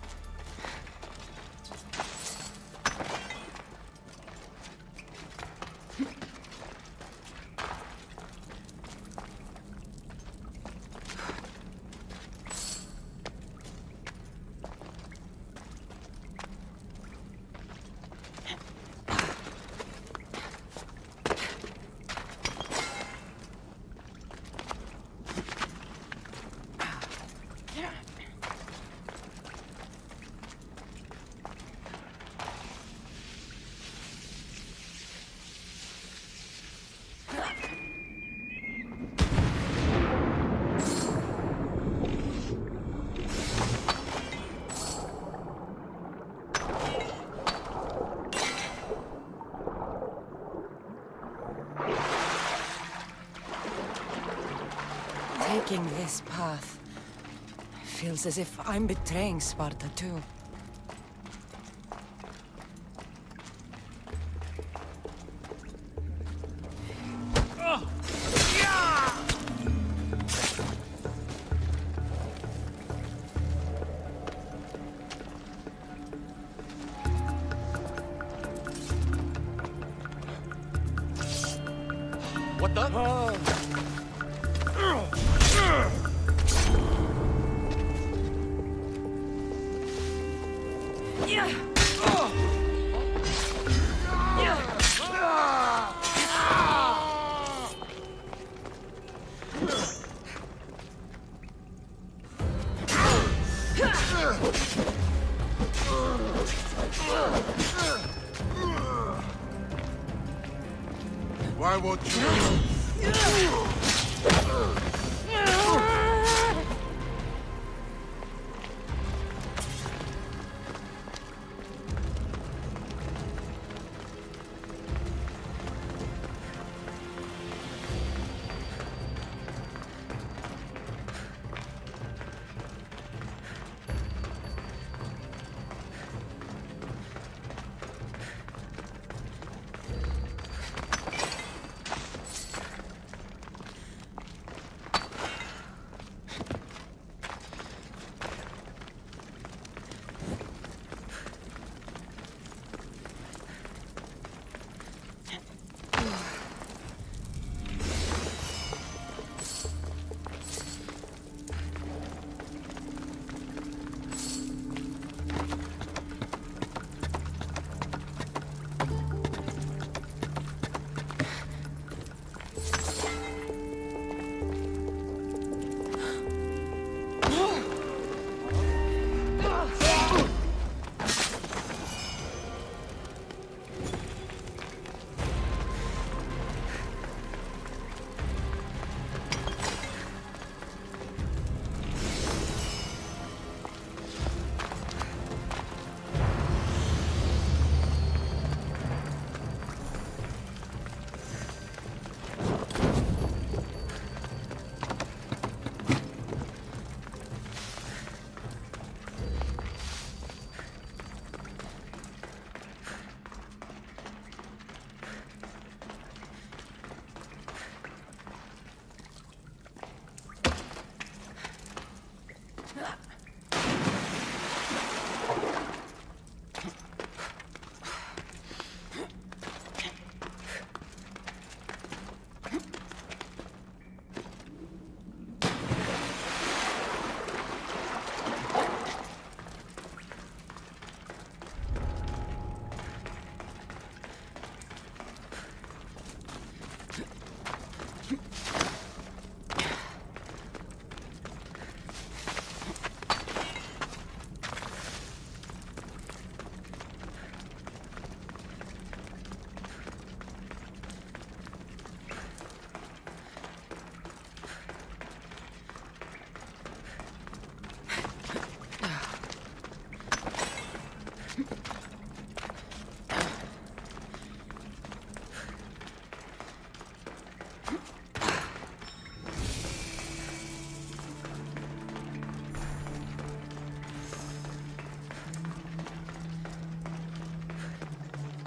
taking this path. Feels as if I'm betraying Sparta too.
What the?
Why won't you?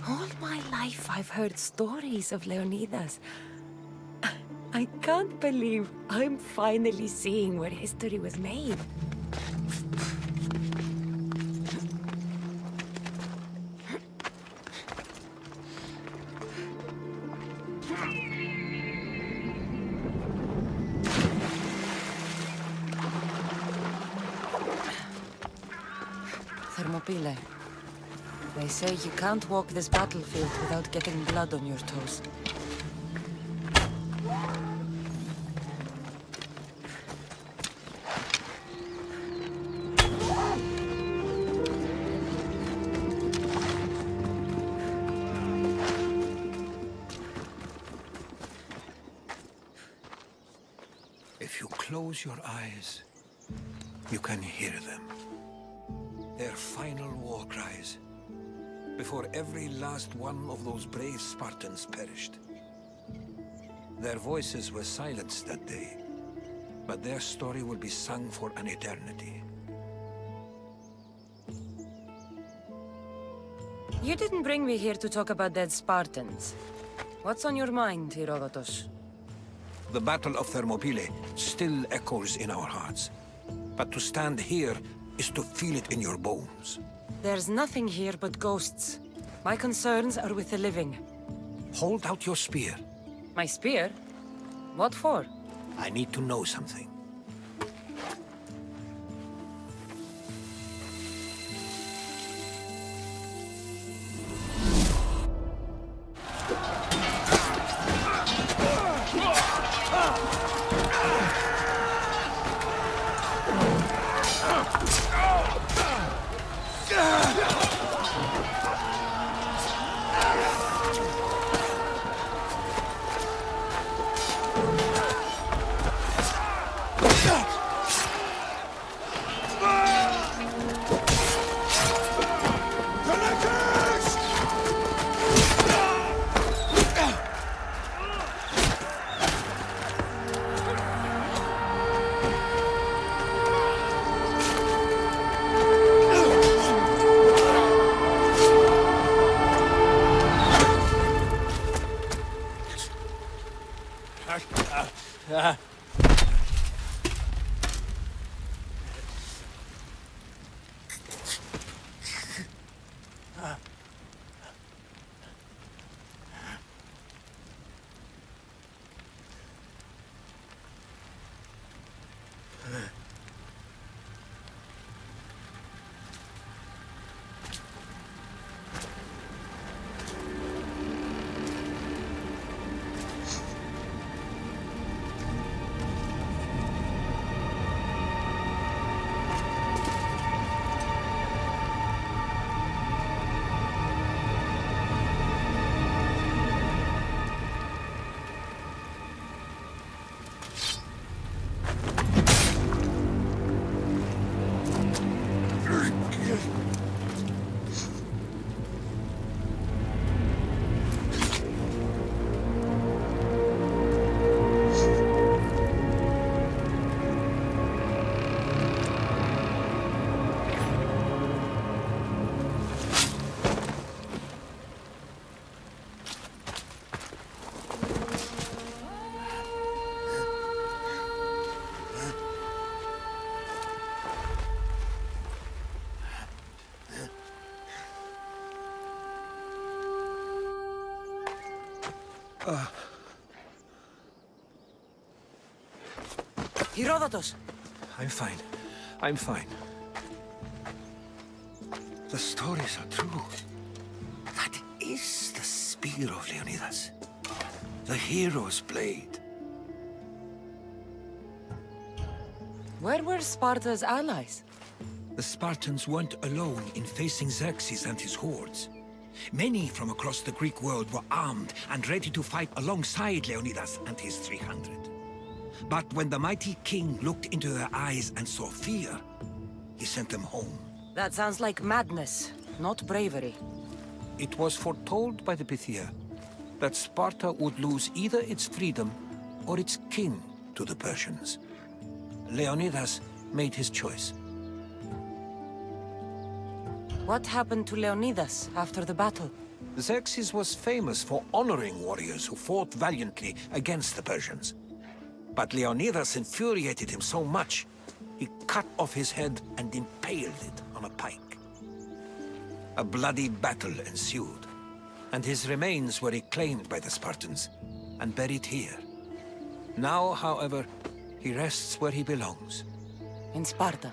All my life I've heard stories of Leonidas. I can't believe I'm finally seeing where history was made. Thermopylae. They say you can't walk this battlefield without getting blood on your toes.
If you close your eyes, you can hear them. Their final war cries, before every last one of those brave Spartans perished. Their voices were silenced that day, but their story will be sung for an eternity.
You didn't bring me here to talk about dead Spartans. What's on your mind, Herodotus?
The Battle of Thermopylae still echoes in our hearts. But to stand here is to feel it in your bones.
There's nothing here but ghosts. My concerns are with the living.
Hold out your spear.
My spear? What for?
I need to know something.
Herodotus!
I'm fine. I'm fine. The stories are true. That is the spear of Leonidas. The hero's blade.
Where were Sparta's allies?
The Spartans weren't alone in facing Xerxes and his hordes. Many from across the Greek world were armed and ready to fight alongside Leonidas and his 300. But when the mighty king looked into their eyes and saw fear, he sent them home.
That sounds like madness, not bravery.
It was foretold by the Pythia that Sparta would lose either its freedom or its king to the Persians. Leonidas made his choice.
What happened to Leonidas after the battle?
Xerxes was famous for honoring warriors who fought valiantly against the Persians. But Leonidas infuriated him so much, he cut off his head and impaled it on a pike. A bloody battle ensued, and his remains were reclaimed by the Spartans and buried here. Now, however, he rests where he belongs.
In Sparta.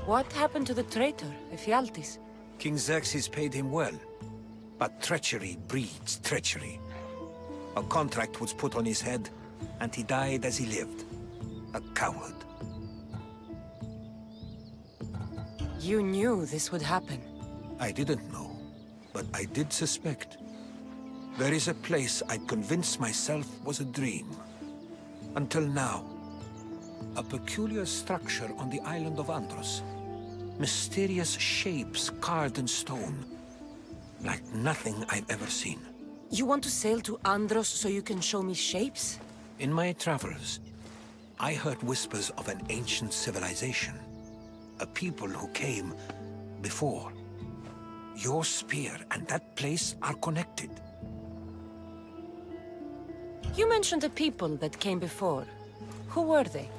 What happened to the traitor, Ephialtes?
King Xerxes paid him well, but treachery breeds treachery. A contract was put on his head, and he died as he lived. A coward.
You knew this would happen.
I didn't know, but I did suspect. There is a place I'd convinced myself was a dream. Until now. A peculiar structure on the island of Andros. Mysterious shapes carved in stone. Like nothing I've ever seen.
You want to sail to Andros so you can show me shapes?
In my travels, I heard whispers of an ancient civilization. A people who came before. Your spear and that place are connected.
You mentioned a people that came before. Who were they?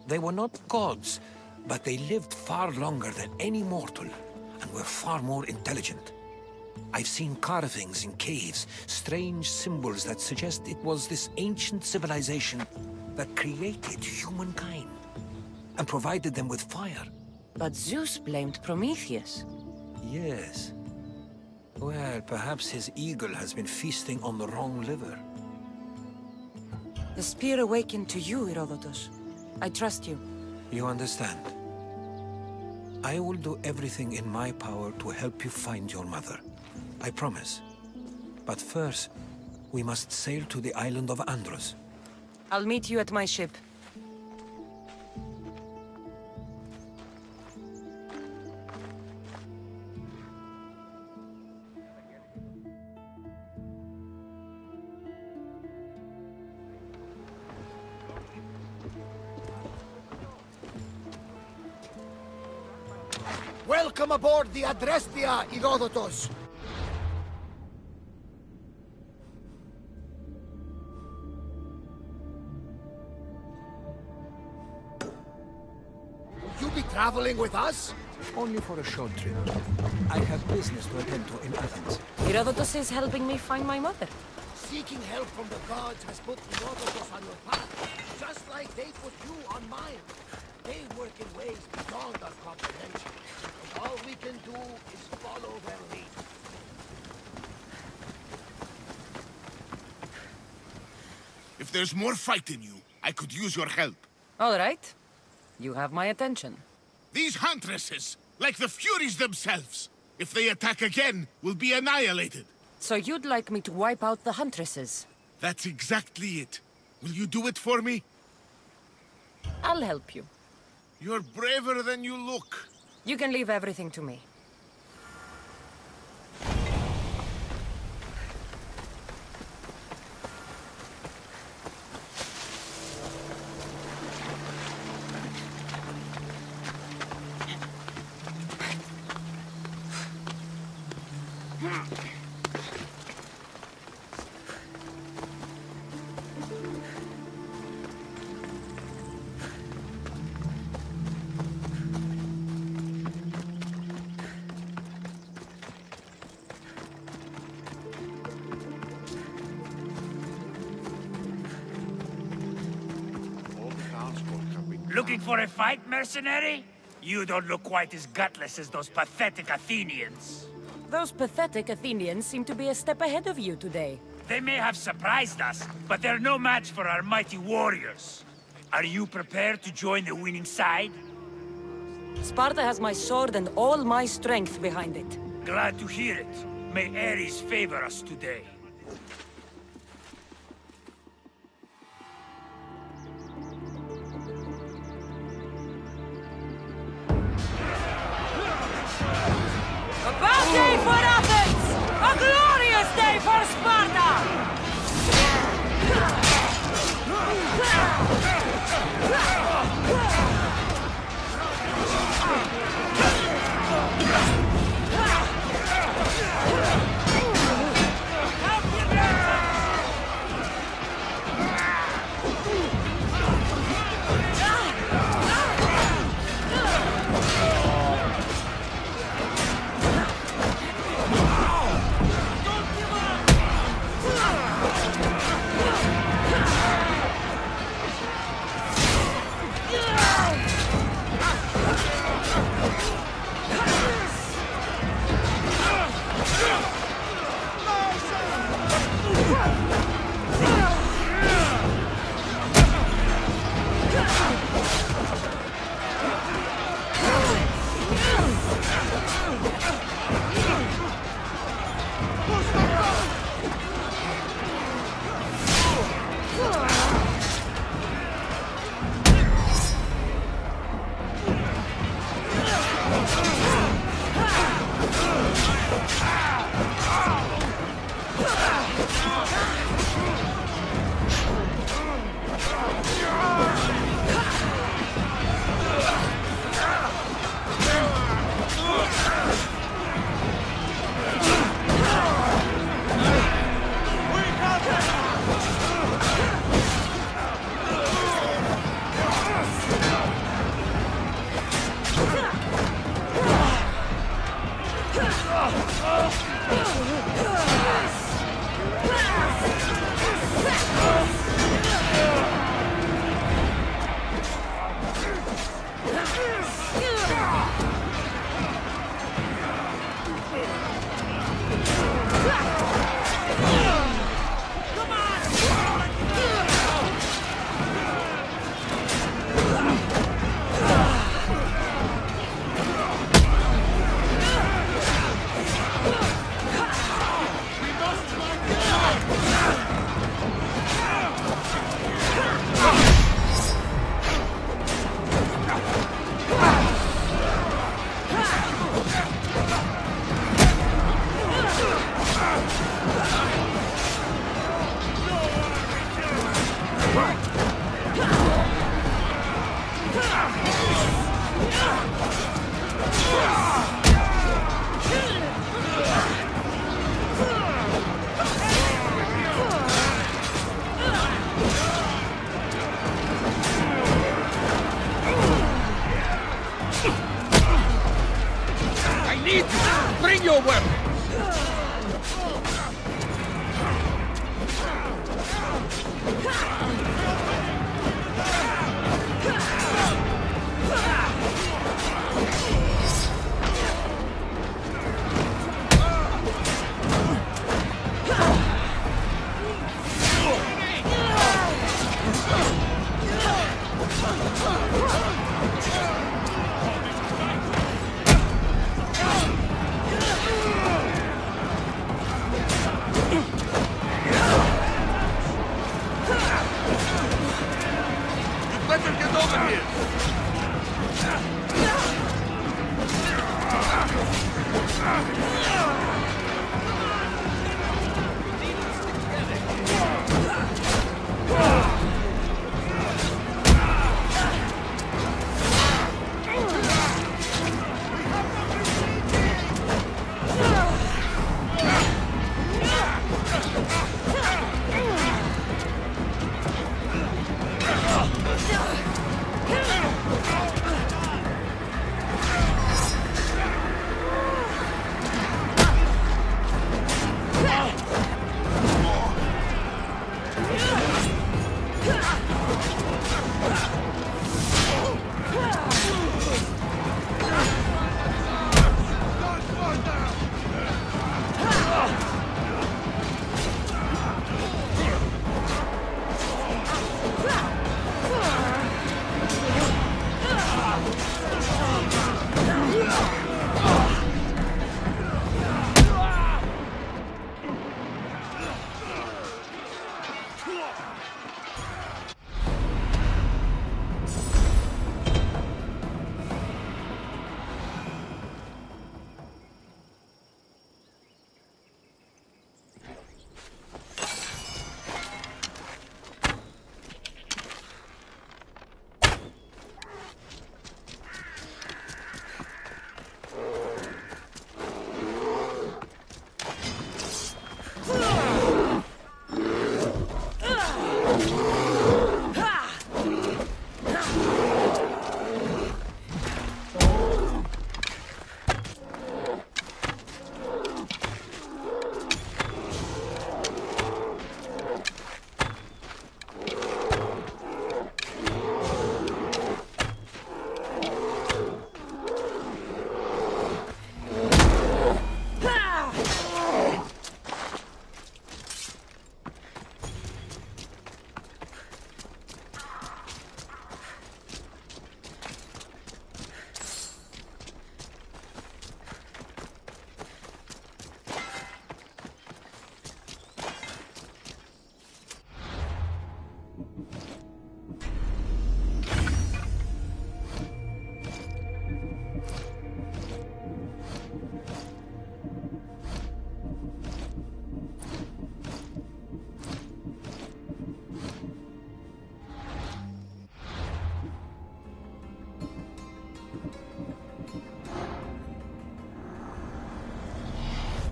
They were not gods, but they lived far longer than any mortal, and were far more intelligent. I've seen carvings in caves, strange symbols that suggest it was this ancient civilization that created humankind, and provided them with fire.
But Zeus blamed Prometheus.
Yes. Well, perhaps his eagle has been feasting on the wrong liver.
The spear awakened to you, Herodotus. I trust you.
You understand. I will do everything in my power to help you find your mother. I promise. But first, we must sail to the island of Andros.
I'll meet you at my ship.
Welcome aboard the Adrestia, Herodotus! Will you be traveling with us?
Only for a short trip. I have business to attend to in Athens.
Herodotus is helping me find my mother.
Seeking help from the gods has put Herodotus on your path, just like they put you on mine. They work in ways beyond our comprehension, and all we can do is follow their lead.
If there's more fight in you, I could use your help.
All right. You have my attention.
These huntresses, like the Furies themselves, if they attack again, will be annihilated.
So you'd like me to wipe out the huntresses?
That's exactly it. Will you do it for me?
I'll help you.
You're braver than you look.
You can leave everything to me.
Looking for a fight, mercenary? You don't look quite as gutless as those pathetic Athenians.
Those pathetic Athenians seem to be a step ahead of you today.
They may have surprised us, but they're no match for our mighty warriors. Are you prepared to join the winning side?
Sparta has my sword and all my strength behind it.
Glad to hear it. May Ares favor us today.
A bad day for Athens! A glorious day for Sparta!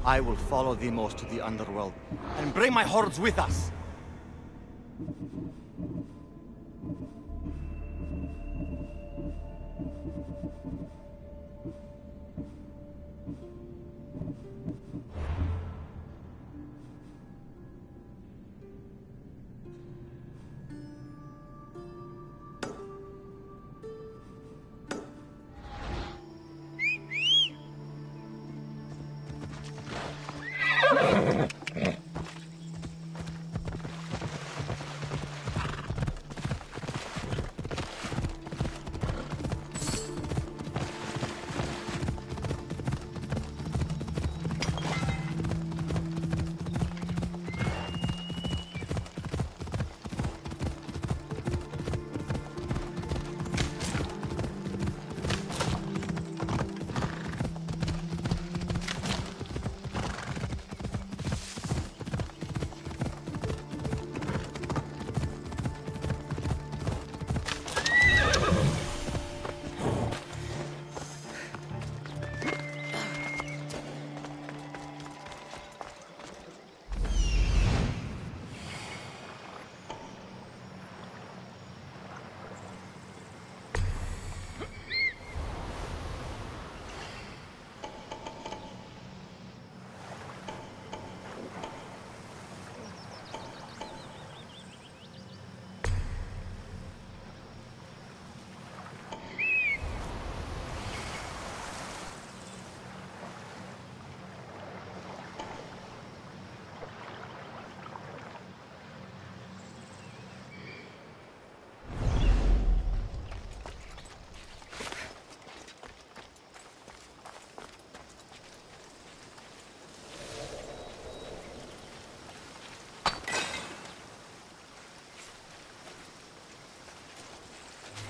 I will follow Deimos to the underworld, and bring my hordes with us!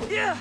Yeah!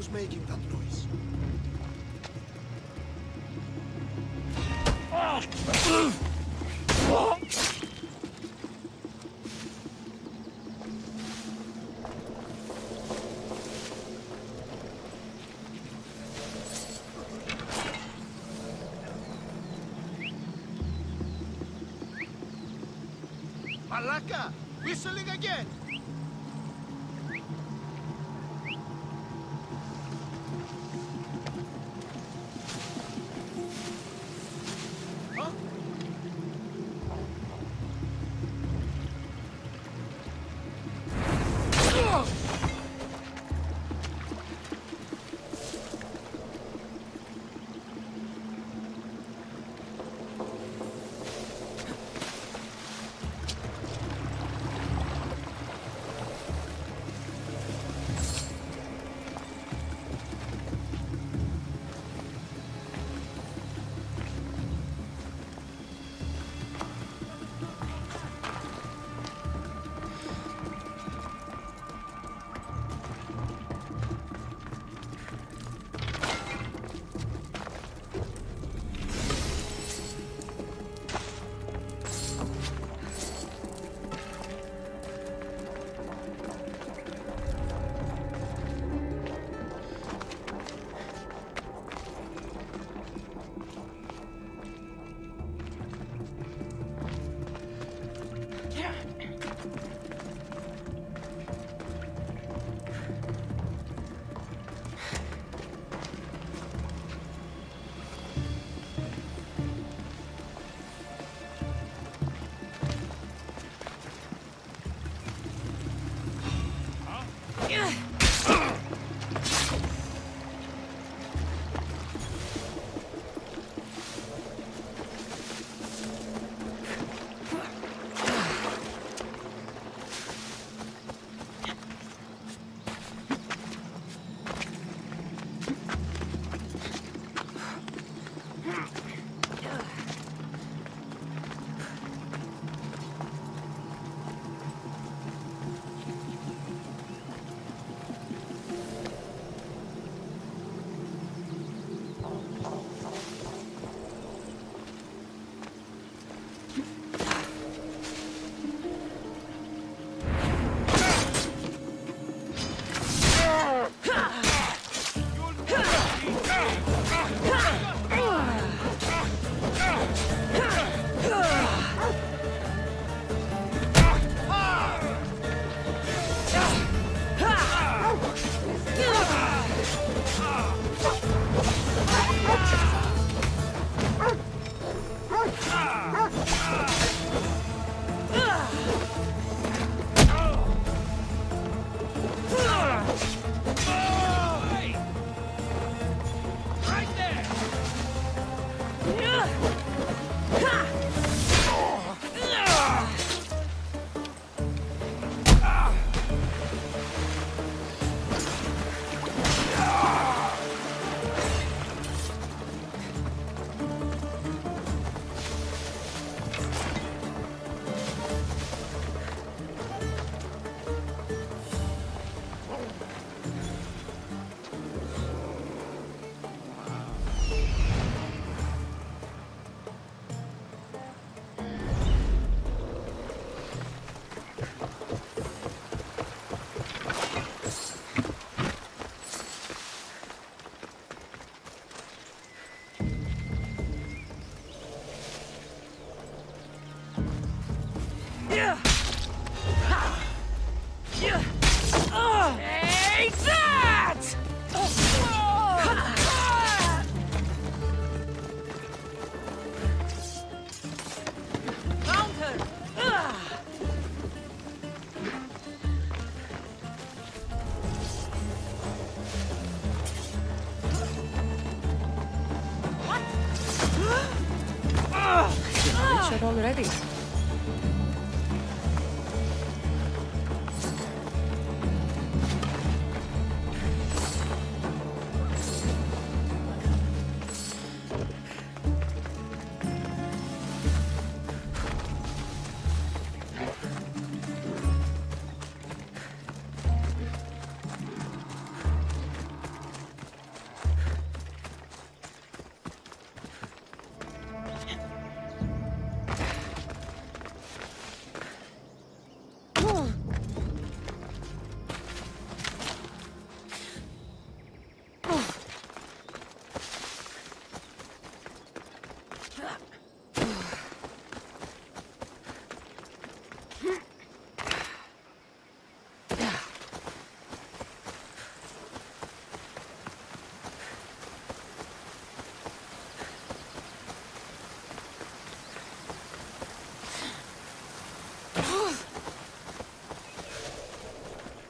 Who's making that noise?
Malaka! Whistling again!
Take that! Found her!
Richard already.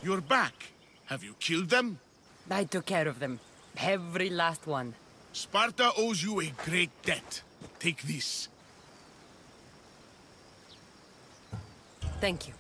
You're back. Have you killed them?
I took care of them. Every last one.
Sparta owes you a great debt. Take this.
Thank you.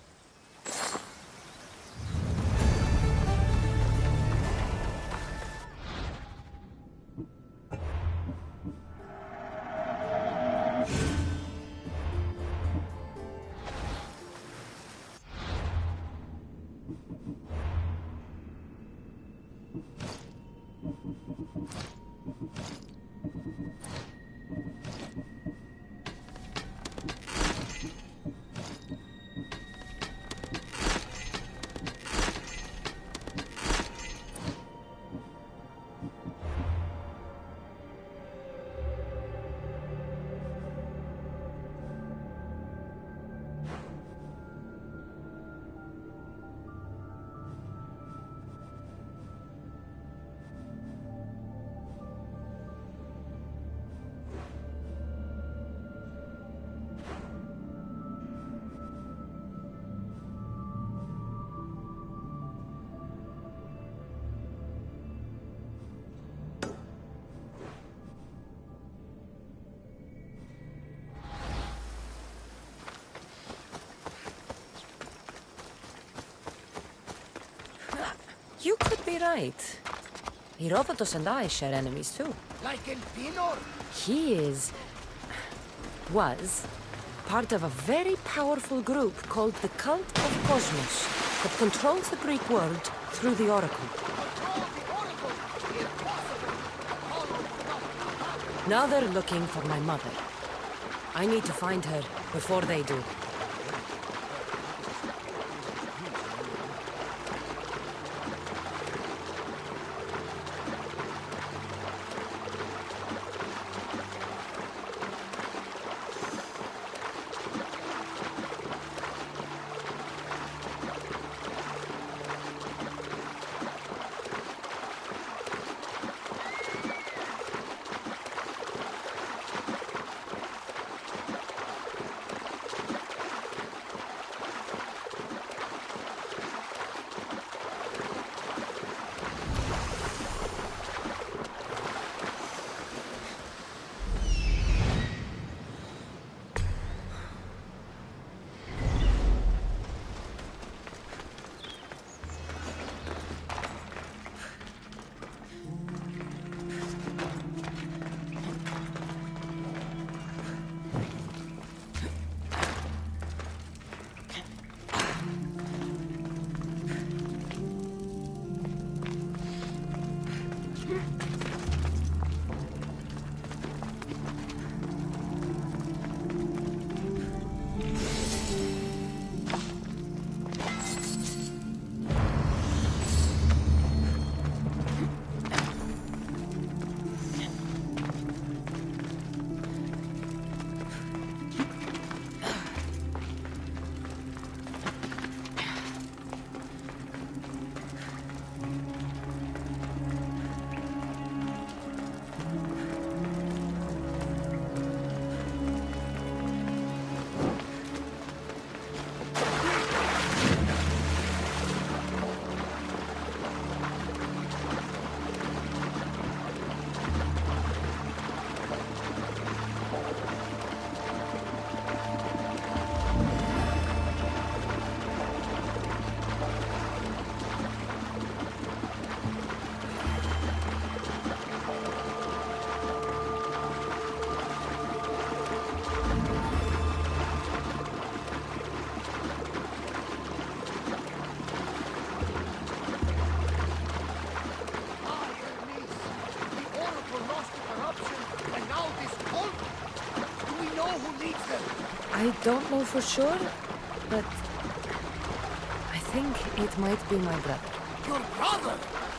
You could be right. Herodotus and I share enemies too.
Like El Pinor?
He was part of a very powerful group called the Cult of Cosmos that controls the Greek world through the Oracle. Now they're looking for my mother. I need to find her before they do.
I don't know for sure, but I think it might be my brother.
Your brother?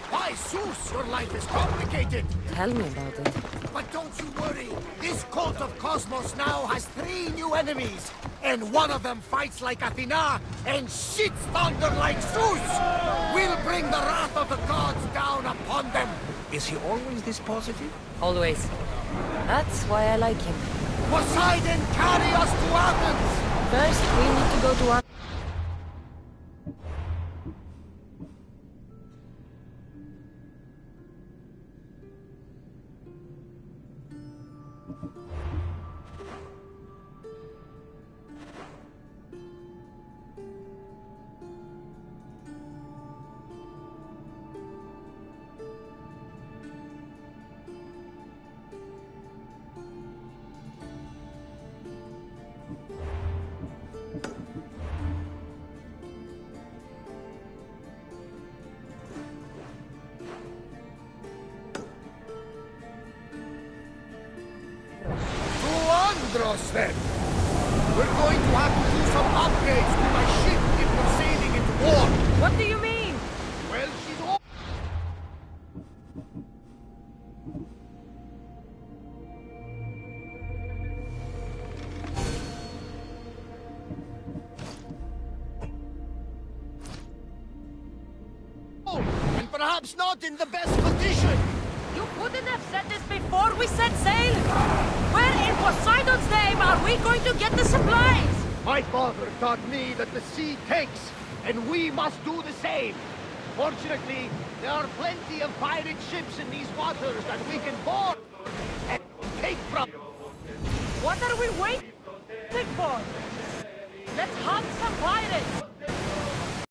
Why, Zeus, your life is complicated.
Tell me about it.
But don't you worry. This cult of Cosmos now has 3 new enemies. And one of them fights like Athena and shits thunder like Zeus. We'll bring the wrath of the gods down upon them.
Is he always this positive?
Always. That's why I like him.
Poseidon, carry us to Athens!
First, we need to go to
Then. We're going to have to do some upgrades to my ship if we're sailing into war.
What do you mean?
Well, she's all... and perhaps not in the best condition.
You couldn't have said this before we set sail! Where in Poseidon's name are we going to get the supplies?
My father taught me that the sea takes, and we must do the same. Fortunately, there are plenty of pirate ships in these waters that we can board and take from.
What are we waiting?